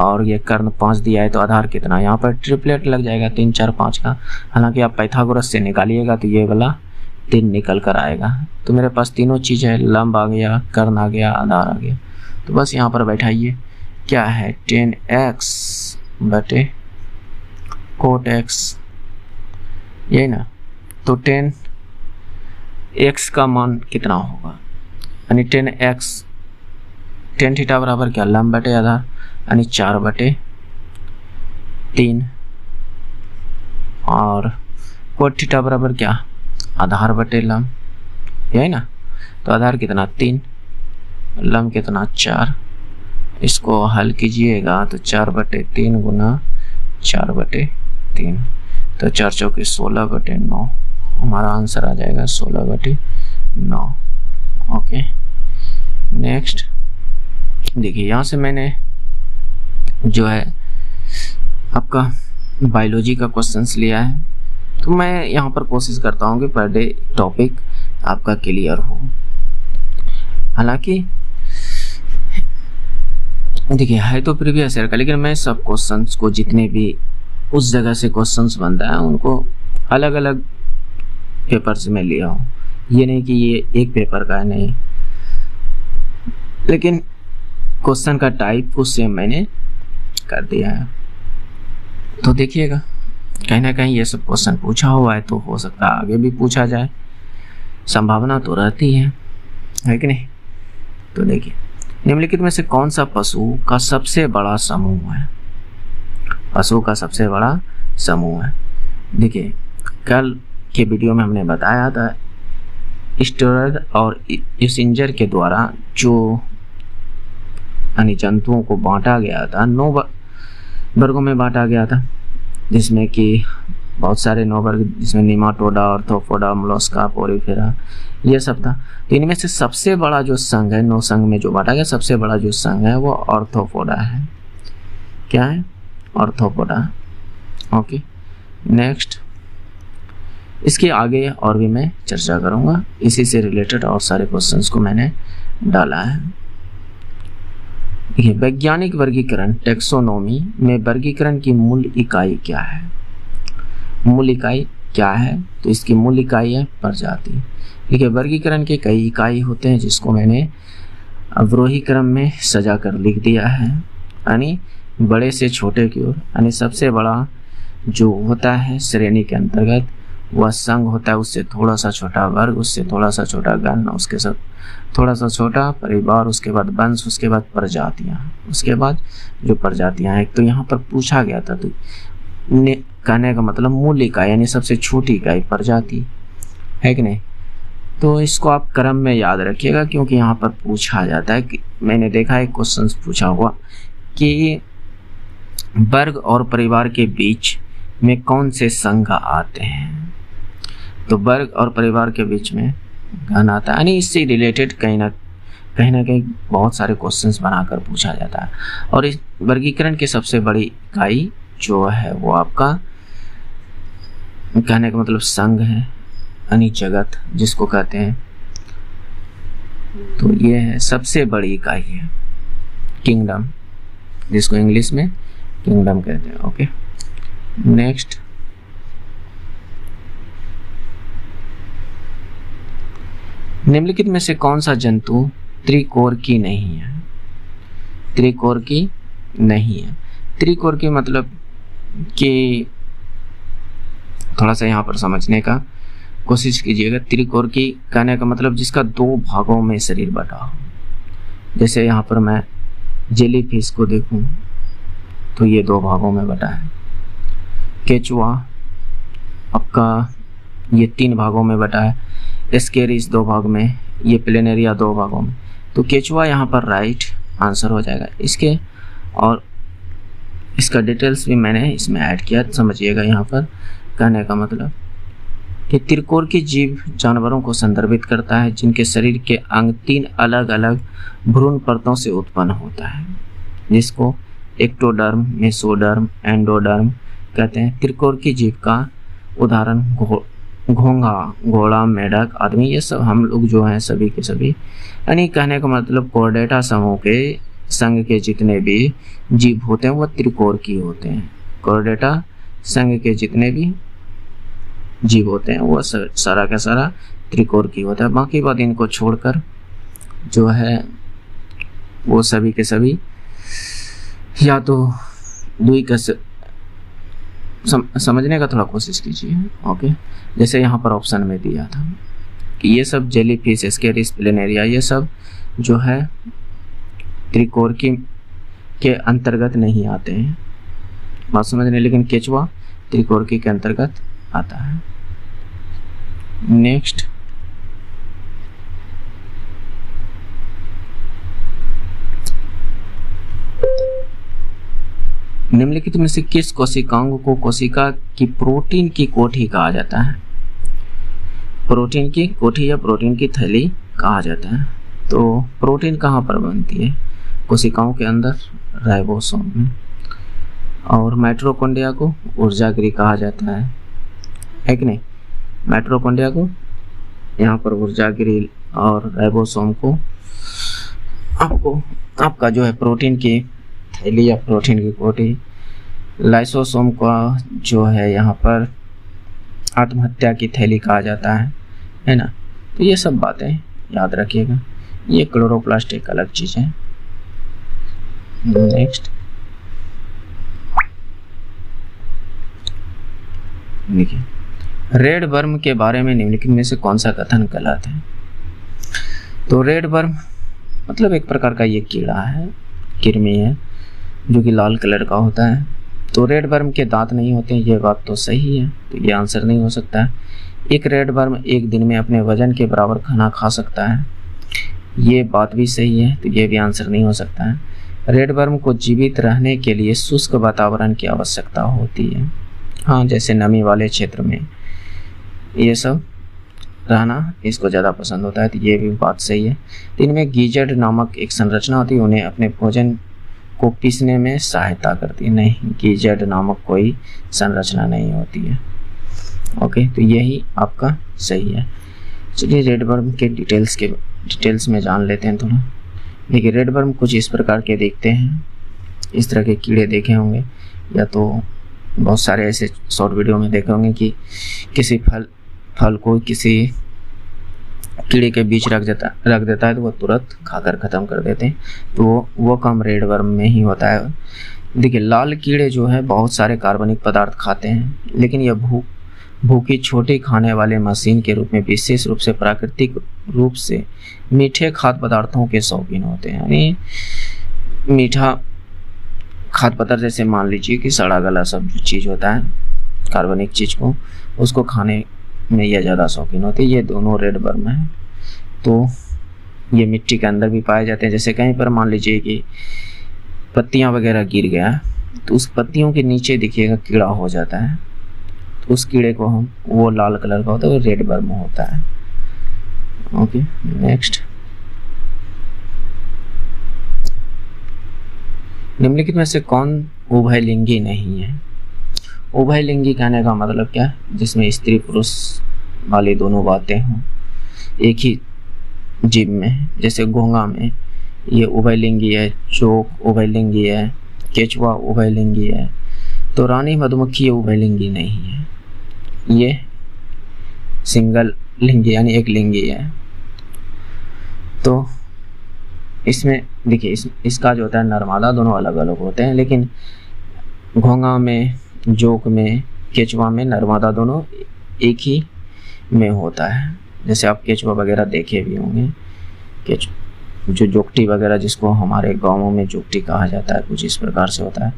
Speaker 1: और ये कर्ण 5 दिया है, तो आधार कितना, यहाँ पर ट्रिपलेट लग जाएगा 3 4 5 का। हालांकि आप पाइथागोरस से निकालिएगा तो ये वाला 3 निकल कर आएगा। तो मेरे पास तीनों चीज़ है, लंब आ गया, कर्ण आ गया, आधार आ गया। तो बस यहाँ पर बैठाइए, क्या है 10x बटे कोट x, यही ना। तो 10x का मान कितना होगा, यानी 10x 10 थीटा बराबर क्या, लंब बटे आधार, यानी 4/3 और कोट थीटा बराबर क्या, आधार बटे लंब, यही ना। तो आधार कितना 3, लंब कितना 4। इसको हल कीजिएगा तो 4/3 गुना 4/3, तो 4 चौके 16/9, हमारा आंसर आ जाएगा 16/9। ओके नेक्स्ट देखिए, यहाँ से मैंने जो है आपका बायोलॉजी का क्वेश्चंस लिया है। तो मैं यहाँ पर कोशिश करता हूँ कि पर डे टॉपिक आपका क्लियर हो। हालांकि देखिए है तो प्रीवियस ईयर का, लेकिन मैं सब क्वेश्चंस को जितने भी उस जगह से क्वेश्चंस बनता है उनको अलग अलग पेपर से मैं लिया हूँ। ये नहीं कि ये एक पेपर का है, नहीं, लेकिन क्वेश्चन का टाइप को सेम मैंने कर दिया है। तो देखिएगा कहीं ना कहीं ये सब क्वेश्चन पूछा हुआ है, तो हो सकता है आगे भी पूछा जाए, संभावना तो रहती है कि नहीं। तो देखिए निम्नलिखित में से कौन सा पशु का सबसे बड़ा समूह है, पशु का सबसे बड़ा समूह है। देखिए कल के वीडियो में हमने बताया था स्टोरर और यूसिंजर के द्वारा जो यानी जंतुओं को बांटा गया था, 9 वर्गों में बांटा गया था, जिसमें कि बहुत सारे 9 वर्ग, जिसमें निमाटोडा, ऑर्थोपोडा, मोलस्का, पोरिफेरा, ये सब था। तो इनमें से सबसे बड़ा जो संघ है, 9 संघ में जो बांटा गया, सबसे बड़ा जो संघ है वो ऑर्थोपोडा है। क्या है, ऑर्थोपोडा। ओके नेक्स्ट, इसके आगे और भी मैं चर्चा करूंगा, इसी से रिलेटेड और सारे क्वेश्चंस को मैंने डाला है। वैज्ञानिक वर्गीकरण टेक्सोनोमी में वर्गीकरण की मूल इकाई क्या है, मूल इकाई क्या है, तो इसकी मूल इकाई है प्रजाति। देखिए वर्गीकरण के कई इकाई होते हैं, जिसको मैंने अवरोही क्रम में सजा कर लिख दिया है, यानी बड़े से छोटे की ओर। यानी सबसे बड़ा जो होता है श्रेणी के अंतर्गत वह संघ होता है, उससे थोड़ा सा छोटा वर्ग, उससे थोड़ा सा छोटा गण, उसके साथ थोड़ा सा छोटा परिवार, उसके बाद वंश, उसके बाद प्रजातियां, उसके बाद जो प्रजातियां हैं। तो यहाँ पर पूछा गया था, तो कहने का मतलब मूल इकाई यानी सबसे छोटी इकाई प्रजाति है कि नहीं। तो इसको आप क्रम में याद रखिएगा, क्योंकि यहाँ पर पूछा जाता है कि मैंने देखा है क्वेश्चन पूछा हुआ कि वर्ग और परिवार के बीच में कौन से संघ आते हैं। तो वर्ग और परिवार के बीच में घन आता है, यानी इससे रिलेटेड कहीं ना कहीं बहुत सारे क्वेश्चंस बनाकर पूछा जाता है। और इस वर्गीकरण की सबसे बड़ी इकाई जो है वो आपका कहने का मतलब संघ है, यानी जगत जिसको कहते हैं। तो ये है सबसे बड़ी इकाई है किंगडम, जिसको इंग्लिश में किंगडम कहते हैं। ओके, नेक्स्ट, निम्नलिखित में से कौन सा जंतु त्रिकोर की नहीं है? त्रिकोर की नहीं है। त्रिकोर की मतलब कि थोड़ा सा यहाँ पर समझने का कोशिश कीजिएगा। त्रिकोर की कहने का मतलब जिसका दो भागों में शरीर बटा हो। जैसे यहाँ पर मैं जेली फिश को देखूं तो ये दो भागों में बटा है। केचुआ आपका ये 3 भागों में बटा है। स्केरिस 2 भाग में, ये प्लेनेरिया 2 भागों में। तो केचुआ यहाँ पर राइट आंसर हो जाएगा इसके। और इसका डिटेल्स भी मैंने इसमें ऐड किया, समझिएगा। यहाँ पर कहने का मतलब कि त्रिकोर की जीव जानवरों को संदर्भित करता है जिनके शरीर के अंग 3 अलग अलग भ्रूण परतों से उत्पन्न होता है, जिसको एक्टोडर्म, मेसोडर्म, एंडोडर्म कहते हैं। त्रिकोर की जीव का उदाहरण घोंघा, घोड़ा, मेढक, आदमी, ये सब हम लोग जो हैं सभी के सभी, यानी कहने का मतलब कोर्डेटा समूह के संघ के जितने भी जीव होते हैं वो त्रिकोर की होते हैं। कोर्डेटा संघ के जितने भी जीव होते हैं वो सारा का सारा त्रिकोर की होता है। बाकी बात इनको छोड़कर जो है वो सभी के सभी या तो दुई का समझने का थोड़ा कोशिश कीजिए। ओके, जैसे यहाँ पर ऑप्शन में दिया था कि ये सब जेली फिश, स्केरिस, प्लेनेरिया, ये सब जो है त्रिकोर की के अंतर्गत नहीं आते हैं, बात समझने। लेकिन केचुआ त्रिकोर की के अंतर्गत आता है। नेक्स्ट, निम्नलिखित में से किस कोशिकाओं को कोशिका की प्रोटीन की कोठी कहा जाता है? प्रोटीन की कोठी या प्रोटीन की थैली कहा जाता है। तो प्रोटीन कहाँ पर बनती है? कोशिकाओं के अंदर, राइबोसोम में। और माइटोकॉन्ड्रिया को ऊर्जागृह कहा जाता है कि नहीं? माइटोकॉन्ड्रिया को यहाँ पर ऊर्जागृह और राइबोसोम को आपका जो है प्रोटीन की थैली या प्रोटीन की कोठी, लाइसोसोम का जो है यहाँ पर आत्महत्या की थैली कहा जाता है ना। तो ये सब बातें याद रखिएगा। ये क्लोरोप्लास्ट एक अलग चीज है। नेक्स्ट देखिए, रेड वर्म के बारे में निम्नलिखित में से कौन सा कथन गलत है? तो रेड वर्म मतलब एक प्रकार का ये कीड़ा है, कृमि है, जो कि लाल कलर का होता है। तो रेड वर्म के दांत नहीं होते, ये बात तो सही है, तो ये आंसर नहीं हो सकता है। एक रेड वर्म एक दिन में अपने वजन के बराबर खाना खा सकता है, ये बात भी सही है, तो ये भी आंसर नहीं हो सकता है। रेड वर्म को जीवित रहने के लिए शुष्क वातावरण की आवश्यकता होती है, हाँ, जैसे नमी वाले क्षेत्र में ये सब रहना इसको ज़्यादा पसंद होता है, तो ये भी बात सही है। तो इनमें गीजड नामक एक संरचना होती है, उन्हें अपने भोजन को पीसने में सहायता करती है। नहीं, गीजड नामक कोई संरचना नहीं होती है। ओके, तो यही आपका सही है। चलिए रेड वर्म के डिटेल्स में जान लेते हैं थोड़ा। देखिए, रेड वर्म कुछ इस प्रकार के दिखते हैं, इस तरह के कीड़े देखे होंगे, या तो बहुत सारे ऐसे शॉर्ट वीडियो में देखे होंगे कि किसी फल को किसी कीड़े के बीच रख देता है तो वो तुरंत खाकर ख़त्म कर देते हैं, तो वो काम रेड वर्म में ही होता है। देखिए, लाल कीड़े जो है बहुत सारे कार्बनिक पदार्थ खाते हैं, लेकिन यह भूखी छोटी खाने वाले मशीन के रूप में विशेष रूप से प्राकृतिक रूप से मीठे खाद्य पदार्थों के शौकीन होते हैं। यानी मीठा खाद्य पदार्थ, जैसे मान लीजिए कि सड़ा गला सब जो चीज़ होता है कार्बनिक चीज़ को, उसको खाने में यह ज़्यादा शौकीन होते हैं। ये दोनों रेड वर्म हैं, तो ये मिट्टी के अंदर भी पाए जाते हैं। जैसे कहीं पर मान लीजिए कि पत्तियां वगैरह गिर गया तो उस पत्तियों के नीचे देखिएगा कीड़ा हो जाता है, तो उस कीड़े को हम, वो लाल कलर का होता है, वो रेड वर्म होता है। ओके, नेक्स्ट, निम्नलिखित में से कौन उभयलिंगी नहीं है? उभयलिंगी कहने का मतलब क्या है? जिसमें स्त्री पुरुष वाली दोनों बातें हों एक ही जीव में। जैसे घोंघा में ये उभयलिंगी है, चोक उभयलिंगी है, केचुआ उभयलिंगी है, तो रानी मधुमक्खी ये उभयलिंगी नहीं है, ये सिंगल लिंगी यानी एक लिंगी है। तो इसमें देखिए इसका जो होता है नर मादा दोनों अलग अलग होते हैं, लेकिन घोंघा में, जोक में, केचुआ में नर मादा दोनों एक ही में होता है। जैसे आप केचुआ वगैरह देखे भी होंगे, जो जोगटी वगैरह जिसको हमारे गांवों में जोगटी कहा जाता है, कुछ इस प्रकार से होता है।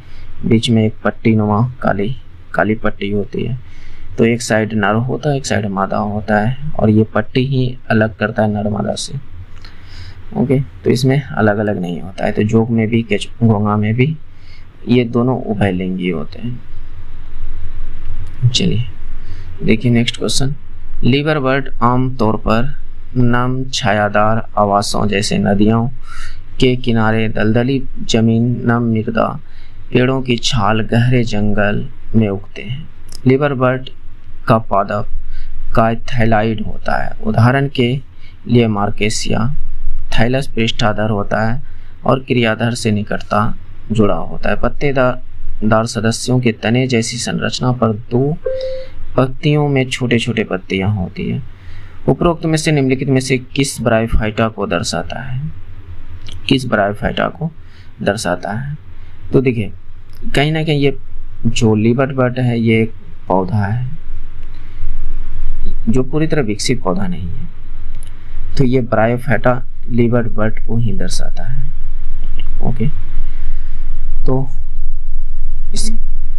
Speaker 1: बीच में एक पट्टी नुमा काली पट्टी होती है, तो एक साइड नर होता है, एक साइड मादा होता है, और ये पट्टी ही अलग करता है नर मादा से। ओके, तो इसमें अलग अलग नहीं होता है। तो जोग में भी, घोंघा में भी ये दोनों उभयलिंगी होते हैं। चलिए देखिए नेक्स्ट क्वेश्चन। लीवर बर्ड आमतौर पर नम छायादार आवासों जैसे नदियों के किनारे, दलदली जमीन, नम मृदा, पेड़ों की छाल, गहरे जंगल में उगते हैं। लीवर बर्ड का पादप का थाइलाइड होता है। उदाहरण के लिए मार्केसिया। थाइलस पृष्ठाधार होता है और क्रियाधार से निकटता जुड़ा होता है। पत्तेदार सदस्यों के तने जैसी संरचना पर दो पत्तियों में छोटे छोटे पत्तियां होती है। उपरोक्त में से निम्नलिखित में से किस ब्रायोफाइटा को दर्शाता है? किस ब्रायोफाइटा को दर्शाता है? तो देखिए कहीं ना कहीं ये जो लीवर बर्ड है ये एक पौधा है जो पूरी तरह विकसित पौधा नहीं है, तो ये ब्रायोफाइटा लीवर बर्ड को ही दर्शाता है। ओके, तो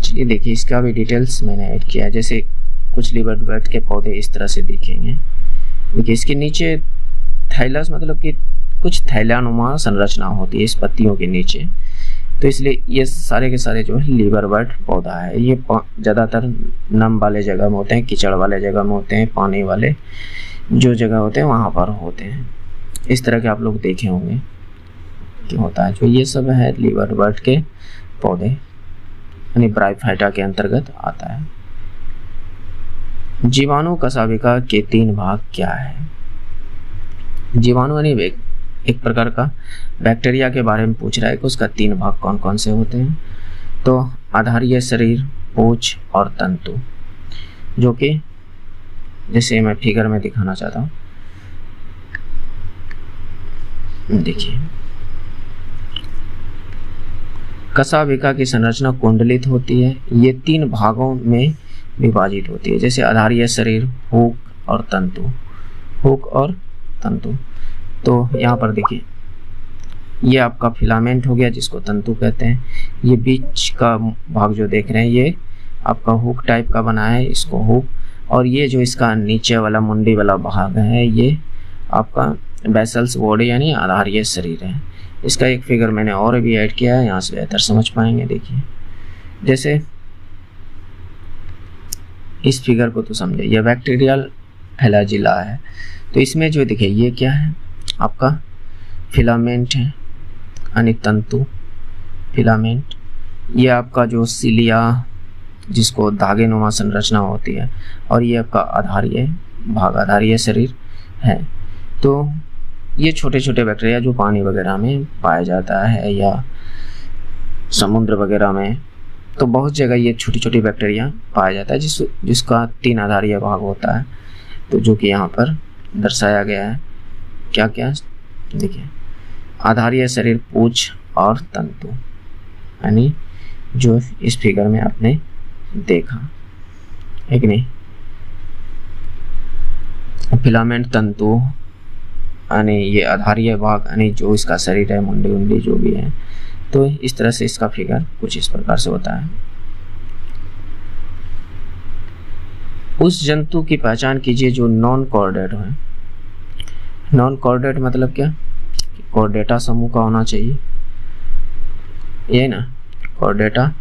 Speaker 1: चलिए देखिए इसका भी डिटेल्स मैंने ऐड किया है। जैसे कुछ लीवर बर्ड के पौधे इस तरह से दिखेंगे। देखिए इसके नीचे थाइलस मतलब कि कुछ थैलानुमा संरचना होती है इस पत्तियों के नीचे, तो इसलिए ये सारे के सारे जो है लीवर बर्ड पौधा है। ये ज़्यादातर नम वाले जगह में होते हैं, कीचड़ वाले जगह में होते हैं, पानी वाले जो जगह होते हैं वहाँ पर होते हैं। इस तरह के आप लोग देखे होंगे कि होता है। जो ये सब है लीवर बर्ड के पौधे यानी ब्रायोफाइटा के अंतर्गत आता है। जीवाणु कशाभिका के 3 भाग क्या है? जीवाणु यानी एक प्रकार का बैक्टीरिया के बारे में पूछ रहा है कि उसका 3 भाग कौन कौन से होते हैं। तो आधारीय शरीर, पूंछ और तंतु, जो कि जैसे मैं फिगर में दिखाना चाहता हूँ। देखिए कशाभिका की संरचना कुंडलित होती है। ये 3 भागों में विभाजित होती है, जैसे आधारीय शरीर, हुक और तंतु। हुक और तंतु, तो यहाँ पर देखिए ये आपका फिलामेंट हो गया जिसको तंतु कहते हैं। ये बीच का भाग जो देख रहे हैं ये आपका हुक टाइप का बना है, इसको हुक। और ये जो इसका नीचे वाला मुंडी वाला भाग है ये आपका बेसल्स बॉडी यानी आधारीय शरीर है। इसका एक फिगर मैंने और भी ऐड किया है, यहाँ से बेहतर समझ पाएंगे। देखिए जैसे इस फिगर को तो समझे, यह बैक्टीरियल फ्लैजिला है, तो इसमें जो देखिए ये क्या है आपका फिलामेंट है यानी तंतु फिलामेंट। ये आपका जो सिलिया जिसको धागे नुमा संरचना होती है, और ये आपका आधारीय भाग आधारीय शरीर है। तो ये छोटे छोटे बैक्टीरिया जो पानी वगैरह में पाया जाता है या समुद्र वगैरह में, तो बहुत जगह ये छोटी छोटी बैक्टीरिया पाया जाता है जिसका 3 आधारीय भाग होता है। तो जो कि यहाँ पर दर्शाया गया है क्या क्या, देखिए आधारीय शरीर, पूंछ और तंतु, यानी जो इस फिगर में आपने देखा है कि नहीं। फिलामेंट तंतु यानी ये आधारीय भाग यानी जो इसका शरीर है, मुंडी उंडी जो भी है। तो इस तरह से इसका फिगर कुछ इस प्रकार से होता है। उस जंतु की पहचान कीजिए जो नॉन कोऑर्डिनेट है। नॉन कोऑर्डिनेट मतलब क्या? कोऑर्डिनेटा समूह का होना चाहिए, ये ना, कोऑर्डिनेटा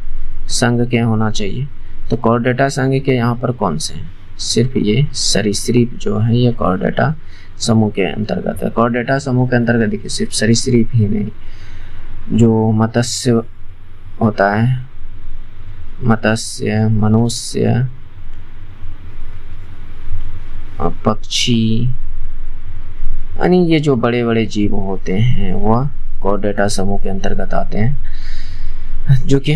Speaker 1: संघ के होना चाहिए। तो कोऑर्डिनेटा संघ के यहाँ पर कौन से हैं? सिर्फ ये सरीसृप जो है ये कोऑर्डिनेटा समूह के अंतर्गत है। कोऑर्डिनेटा समूह के अंतर्गत देखिए सिर्फ सरीसृप ही नहीं, जो मत्स्य होता है, मत्स्य, मनुष्य, पक्षी, यानी ये जो बड़े बड़े जीव होते हैं वह कोऑर्डिनेटा समूह के अंतर्गत आते हैं। जो कि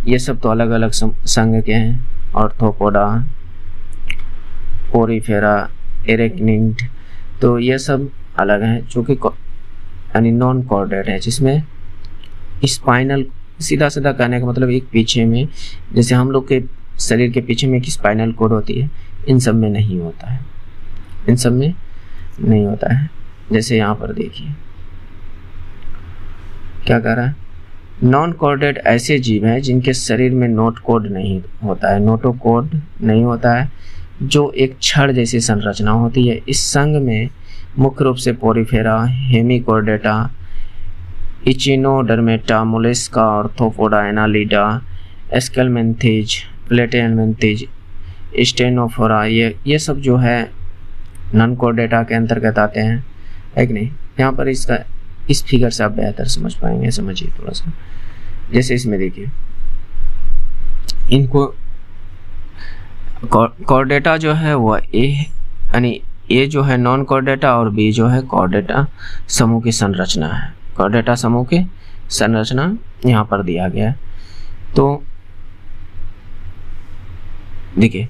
Speaker 1: ये सब तो अलग अलग संघ के हैं, ऑर्थोपोडा, पोरीफेरा, एरेक्निड, तो ये सब अलग हैं जो कि यानी नॉन कोऑर्डिनेट है, जिसमें स्पाइनल, सीधा सीधा कहने का मतलब एक पीछे में, जैसे हम लोग के शरीर के पीछे में एक स्पाइनल कोड होती है, इन सब में नहीं होता है, इन सब में नहीं होता है। जैसे यहाँ पर देखिए क्या कह रहा है, नॉन कोऑर्डिनेट ऐसे जीव हैं जिनके शरीर में नोट कोड नहीं होता है, नोटोकोड नहीं होता है, जो एक छड़ जैसी संरचना होती है। इस संघ में मुख्य रूप से Porifera, हेमिकोर्डेटा, इचिनोडर्मेटा, Mollusca, arthropoda, Annelida, एस्केलमेंथिज, प्लेटेलमेंथिज, Ctenophora, ये सब जो है नॉन कोऑर्डिनेटा के अंतर्गत आते हैं, है कि नहीं। यहाँ पर इसका इस फिगर से आप बेहतर समझ पाएंगे, समझिए थोड़ा सा। जैसे इसमें देखिए, इनको कोऑर्डिनेटा जो है वह ए, यानी ए जो है नॉन कोऑर्डिनेटा और बी जो है कोऑर्डिनेटा समूह की संरचना है। कोऑर्डिनेटा समूह की संरचना यहाँ पर दिया गया है। तो देखिए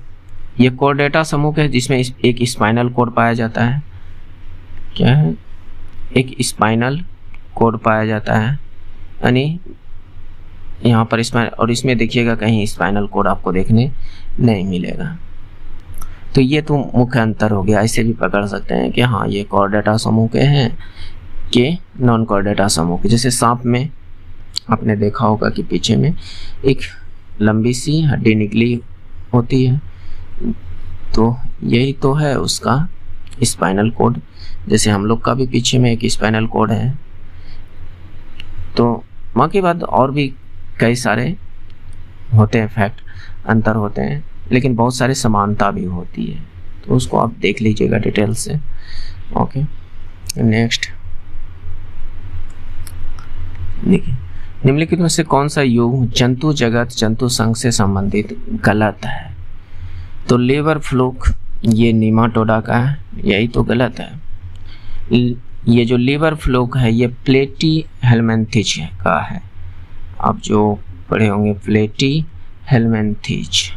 Speaker 1: ये कोऑर्डिनेटा समूह है जिसमें एक स्पाइनल कोड पाया जाता है। क्या है? एक स्पाइनल कोड पाया जाता है, यानी यहाँ पर स्पाइनल, और इसमें देखिएगा कहीं स्पाइनल कोड आपको देखने नहीं मिलेगा। तो ये तो मुख्य अंतर हो गया। ऐसे भी पकड़ सकते हैं कि हाँ ये कोऑर्डिनेटा समूह के हैं कि नॉन कोऑर्डिनेटा समूह के। जैसे सांप में आपने देखा होगा कि पीछे में एक लंबी सी हड्डी निकली होती है, तो यही तो है उसका स्पाइनल कोड। जैसे हम लोग का भी पीछे में एक स्पाइनल कोड है। तो वहाँ के बाद और भी कई सारे होते हैं फैक्ट, अंतर होते हैं, लेकिन बहुत सारी समानता भी होती है, तो उसको आप देख लीजिएगा डिटेल से। ओके, नेक्स्ट देखिए, निम्नलिखित में से कौन सा युग जंतु जगत जंतु संघ से संबंधित गलत है? तो लीवर फ्लूक ये नीमाटोडा का है, यही तो गलत है। ये जो लीवर फ्लूक है ये प्लेटीहेल्मिन्थिज का है। आप जो पढ़े होंगे प्लेटीहेल्मिन्थिज,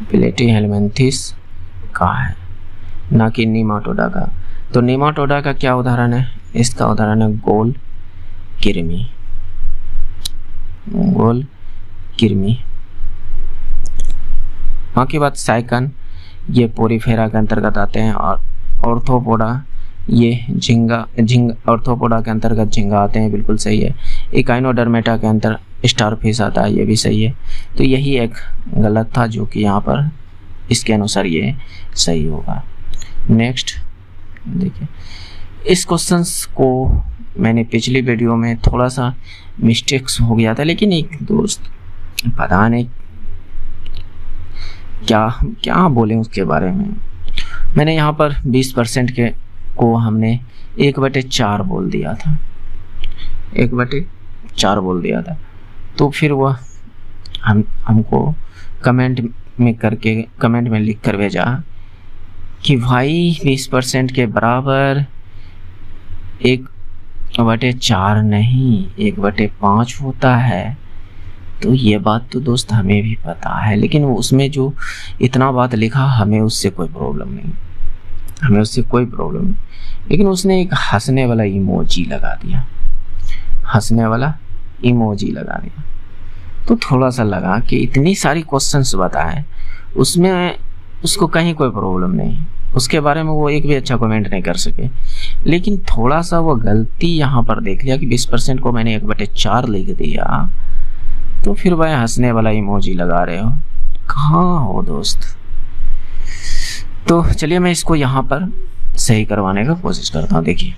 Speaker 1: प्लेटीहेल्मिन्थिज का है, ना कि नीमाटोडा का। तो नीमाटोडा का क्या उदाहरण है? इसका उदाहरण है गोल कृमि, गोल कृमि। बाकी बात साइकन ये पोरीफेरा के अंतर्गत आते हैं, और ऑर्थोपोडा ये झींगा ऑर्थोपोडा के अंतर्गत झींगा आते हैं, बिल्कुल सही है। इकाइनोडर्मेटा के अंतर स्टारफिश आता है, ये भी सही है। तो यही एक गलत था जो कि यहाँ पर इसके अनुसार ये सही होगा। नेक्स्ट देखिए, इस क्वेश्चंस को मैंने पिछली वीडियो में थोड़ा सा मिस्टेक्स हो गया था, लेकिन एक दोस्त पता नहीं क्या क्या बोले उसके बारे में। मैंने यहाँ पर 20% के को हमने 1/4 बोल दिया था, 1/4 बोल दिया था। तो फिर वह हमको कमेंट में लिख कर भेजा कि भाई 20% के बराबर 1/4 नहीं 1/5 होता है। तो ये बात तो दोस्त हमें भी पता है, लेकिन उसमें जो इतना बात लिखा हमें उससे कोई प्रॉब्लम नहीं, हमें उससे कोई प्रॉब्लम नहीं। लेकिन उसने एक हंसने वाला इमोजी लगा दिया, हंसने वाला इमोजी लगा दिया। तो थोड़ा सा लगा कि इतनी सारी क्वेश्चंस बताएं, उसमें उसको कहीं कोई प्रॉब्लम नहीं, उसके बारे में वो एक भी अच्छा कमेंट नहीं कर सके। लेकिन थोड़ा सा वो गलती यहाँ पर देख लिया कि 20% को मैंने 1/4 लिख दिया। तो फिर भाई हंसने वाला इमोजी लगा रहे हो, कहाँ हो दोस्त। तो चलिए मैं इसको यहाँ पर सही करवाने का कोशिश करता हूँ। देखिए,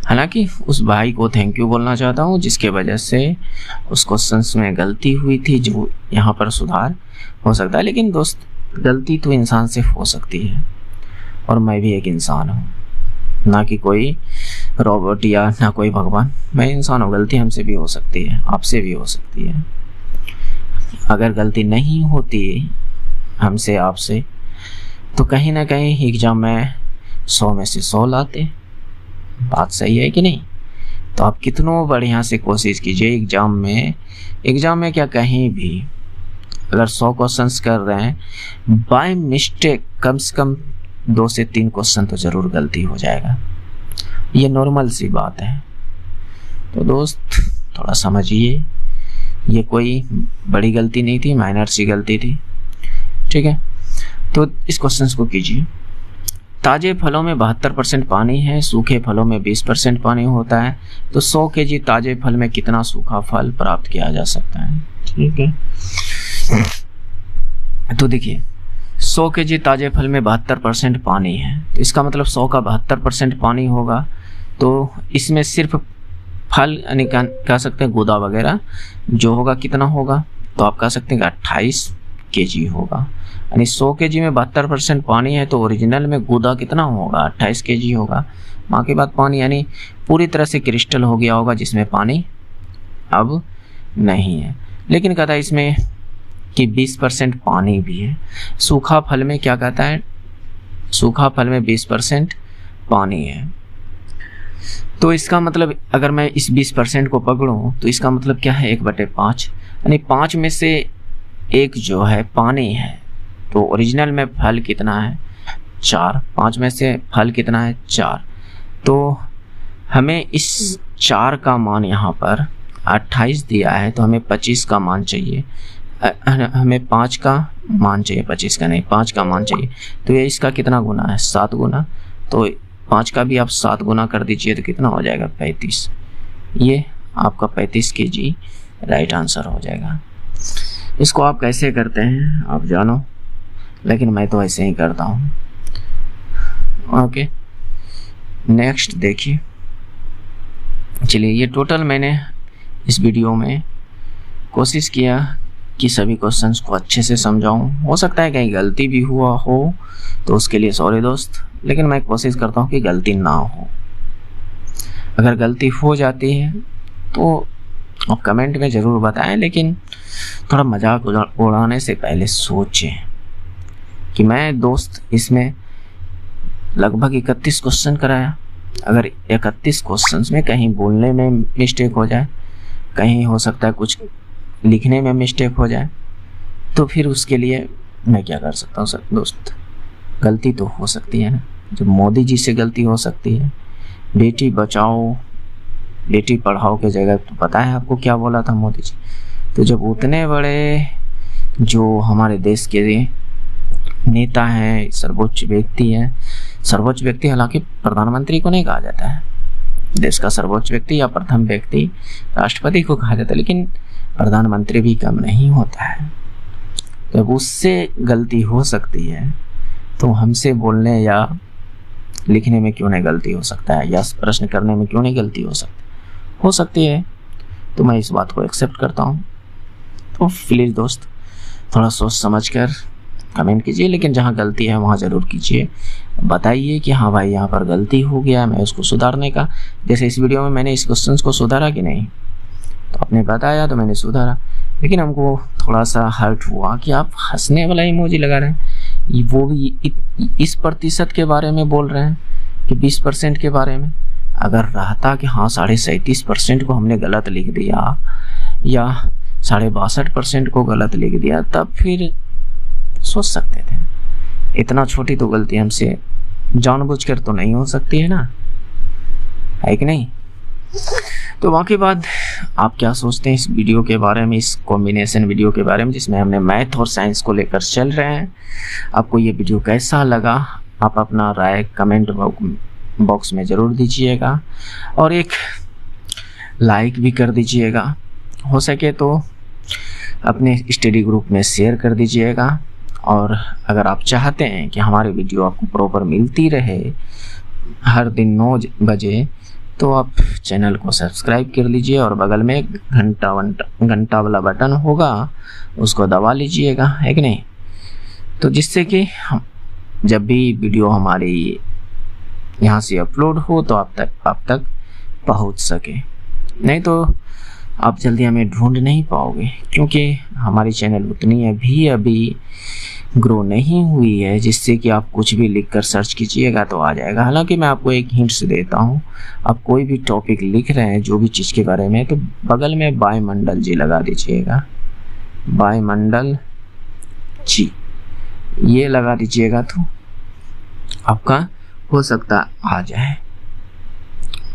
Speaker 1: हालांकि उस भाई को थैंक यू बोलना चाहता हूँ जिसके वजह से उस क्वेश्चंस में गलती हुई थी, जो यहाँ पर सुधार हो सकता है। लेकिन दोस्त, गलती तो इंसान से हो सकती है, और मैं भी एक इंसान हूँ, ना कि कोई रोबोट या ना कोई भगवान। मैं इंसान हूँ, गलती हमसे भी हो सकती है, आपसे भी हो सकती है। अगर गलती नहीं होती हमसे आपसे, तो कहीं ना कहीं एग्जाम में 100 में से 100 लाते। बात सही है कि नहीं? तो आप कितनों बढ़िया से कोशिश कीजिए एग्जाम में क्या कहीं भी, अगर 100 क्वेश्चंस कर रहे हैं, बाय मिस्टेक कम से कम 2 से 3 क्वेश्चन तो ज़रूर गलती हो जाएगा। ये नॉर्मल सी बात है। तो दोस्त थोड़ा समझिए, ये कोई बड़ी गलती नहीं थी, माइनर सी गलती थी, ठीक है। तो इस क्वेश्चन को कीजिए। ताजे फलों में 72% पानी है, सूखे फलों में 20% पानी होता है, तो 100 केजी ताजे फल में कितना सूखा फल प्राप्त किया जा सकता है? ठीक है, तो देखिए 100 केजी ताजे फल में 72% पानी है, तो इसका मतलब 100 का 72% पानी होगा। तो इसमें सिर्फ फल यानी कह सकते हैं गूदा वगैरह जो होगा कितना होगा, तो आप कह सकते हैं कि 28 केजी होगा। यानी 100 केजी में 72% पानी है, तो ओरिजिनल में गूदा कितना होगा? 28 केजी होगा। बाकी बात पानी यानी पूरी तरह से क्रिस्टल हो गया होगा, जिसमें पानी अब नहीं है। लेकिन कहता है इसमें कि 20% पानी भी है। सूखा फल में क्या कहता है? सूखा फल में 20% पानी है। तो इसका मतलब अगर मैं इस 20% को पकड़ूं, तो इसका मतलब क्या है? 1/5, यानी 5 में से 1 जो है पानी है। तो ओरिजिनल में फल कितना है? 4। 5 में से फल कितना है? 4। तो हमें इस 4 का मान यहाँ पर 28 दिया है, तो हमें 25 का मान चाहिए। हमें 5 का मान चाहिए, 25 का नहीं, 5 का मान चाहिए। तो ये इसका कितना गुना है? 7 गुना। तो 5 का भी आप 7 गुना कर दीजिए, तो कितना हो जाएगा? 35। ये आपका 35 केजी राइट आंसर हो जाएगा। इसको आप कैसे करते हैं आप जानो, लेकिन मैं तो ऐसे ही करता हूँ। ओके, नेक्स्ट देखिए। चलिए, ये टोटल मैंने इस वीडियो में कोशिश किया कि सभी क्वेश्चंस को अच्छे से समझाऊं। हो सकता है कहीं गलती भी हुआ हो, तो उसके लिए सॉरी दोस्त, लेकिन मैं कोशिश करता हूं कि गलती ना हो। अगर गलती हो जाती है तो आप कमेंट में ज़रूर बताएं, लेकिन थोड़ा मजाक उड़ाने से पहले सोचें कि मैं दोस्त इसमें लगभग 31 क्वेश्चन कराया। अगर 31 क्वेश्चंस में कहीं बोलने में मिस्टेक हो जाए, कहीं हो सकता है कुछ लिखने में मिस्टेक हो जाए, तो फिर उसके लिए मैं क्या कर सकता हूँ दोस्त? गलती तो हो सकती है ना। जब मोदी जी से गलती हो सकती है, बेटी बचाओ बेटी पढ़ाओ के जगह, तो पता है आपको क्या बोला था मोदी जी? तो जब उतने बड़े जो हमारे देश के नेता हैं, सर्वोच्च व्यक्ति हैं, सर्वोच्च व्यक्ति हालांकि प्रधानमंत्री को नहीं कहा जाता है, देश का सर्वोच्च व्यक्ति या प्रथम व्यक्ति राष्ट्रपति को कहा जाता है, लेकिन प्रधानमंत्री भी कम नहीं होता है। जब उससे गलती हो सकती है, तो हमसे बोलने या लिखने में क्यों नहीं गलती हो सकता है, या प्रश्न करने में क्यों नहीं गलती हो सकती है। तो मैं इस बात को एक्सेप्ट करता हूँ। तो प्लीज़ दोस्त थोड़ा सोच समझ कर कमेंट कीजिए, लेकिन जहाँ गलती है वहाँ ज़रूर कीजिए, बताइए कि हाँ भाई यहाँ पर गलती हो गया, मैं उसको सुधारने का। जैसे इस वीडियो में मैंने इस क्वेश्चन को सुधारा कि नहीं, तो आपने बताया तो मैंने सुधारा, लेकिन हमको थोड़ा सा हर्ट हुआ कि आप हंसने वाला इमोजी लगा रहे हैं, वो भी इस प्रतिशत के बारे में बोल रहे हैं कि 20% के बारे में। अगर रहता कि हाँ 37.5% को हमने गलत लिख दिया या 62.5% को गलत लिख दिया, तब फिर सोच सकते थे। इतना छोटी तो गलती हमसे जानबूझकर तो नहीं हो सकती है ना, है कि नहीं? तो बाकी बात आप क्या सोचते हैं इस वीडियो के बारे में, इस कॉम्बिनेशन वीडियो के बारे में जिसमें हमने मैथ और साइंस को लेकर चल रहे हैं। आपको ये वीडियो कैसा लगा, आप अपना राय कमेंट बॉक्स में ज़रूर दीजिएगा, और एक लाइक भी कर दीजिएगा। हो सके तो अपने स्टडी ग्रुप में शेयर कर दीजिएगा। और अगर आप चाहते हैं कि हमारी वीडियो आपको प्रॉपर मिलती रहे हर दिन 9 बजे, तो आप चैनल को सब्सक्राइब कर लीजिए और बगल में घंटा वाला बटन होगा, उसको दबा लीजिएगा, है कि नहीं। तो जिससे कि हम जब भी वीडियो हमारी यहाँ से अपलोड हो तो आप तक पहुँच सके। नहीं तो आप जल्दी हमें ढूंढ नहीं पाओगे, क्योंकि हमारी चैनल उतनी अभी ग्रो नहीं हुई है जिससे कि आप कुछ भी लिखकर सर्च कीजिएगा तो आ जाएगा। हालांकि मैं आपको एक हिंट्स देता हूँ, आप कोई भी टॉपिक लिख रहे हैं जो भी चीज़ के बारे में, तो बगल में वायुमंडल जी लगा दीजिएगा, वायुमंडल जी ये लगा दीजिएगा तो आपका हो सकता आ जाए।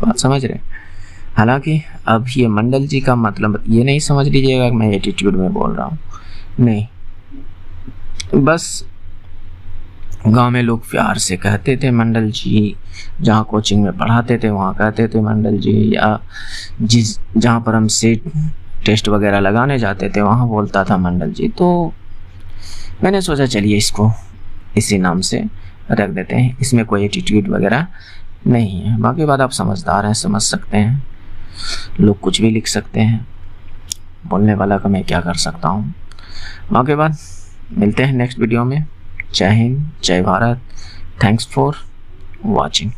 Speaker 1: बात समझ रहे। हालांकि अब ये मंडल जी का मतलब ये नहीं समझ लीजिएगा मैं एटीट्यूड में बोल रहा हूँ, नहीं, बस गांव में लोग प्यार से कहते थे मंडल जी, जहाँ कोचिंग में पढ़ाते थे वहाँ कहते थे मंडल जी, या जहाँ पर हम सेट टेस्ट वगैरह लगाने जाते थे वहाँ बोलता था मंडल जी। तो मैंने सोचा चलिए इसको इसी नाम से रख देते हैं, इसमें कोई एटीट्यूड वगैरह नहीं है। बाकी बात आप समझदार हैं, समझ सकते हैं, लोग कुछ भी लिख सकते हैं, बोलने वाला का मैं क्या कर सकता हूँ। बाकी बात मिलते हैं नेक्स्ट वीडियो में। जय हिंद, जय भारत, थैंक्स फॉर वॉचिंग।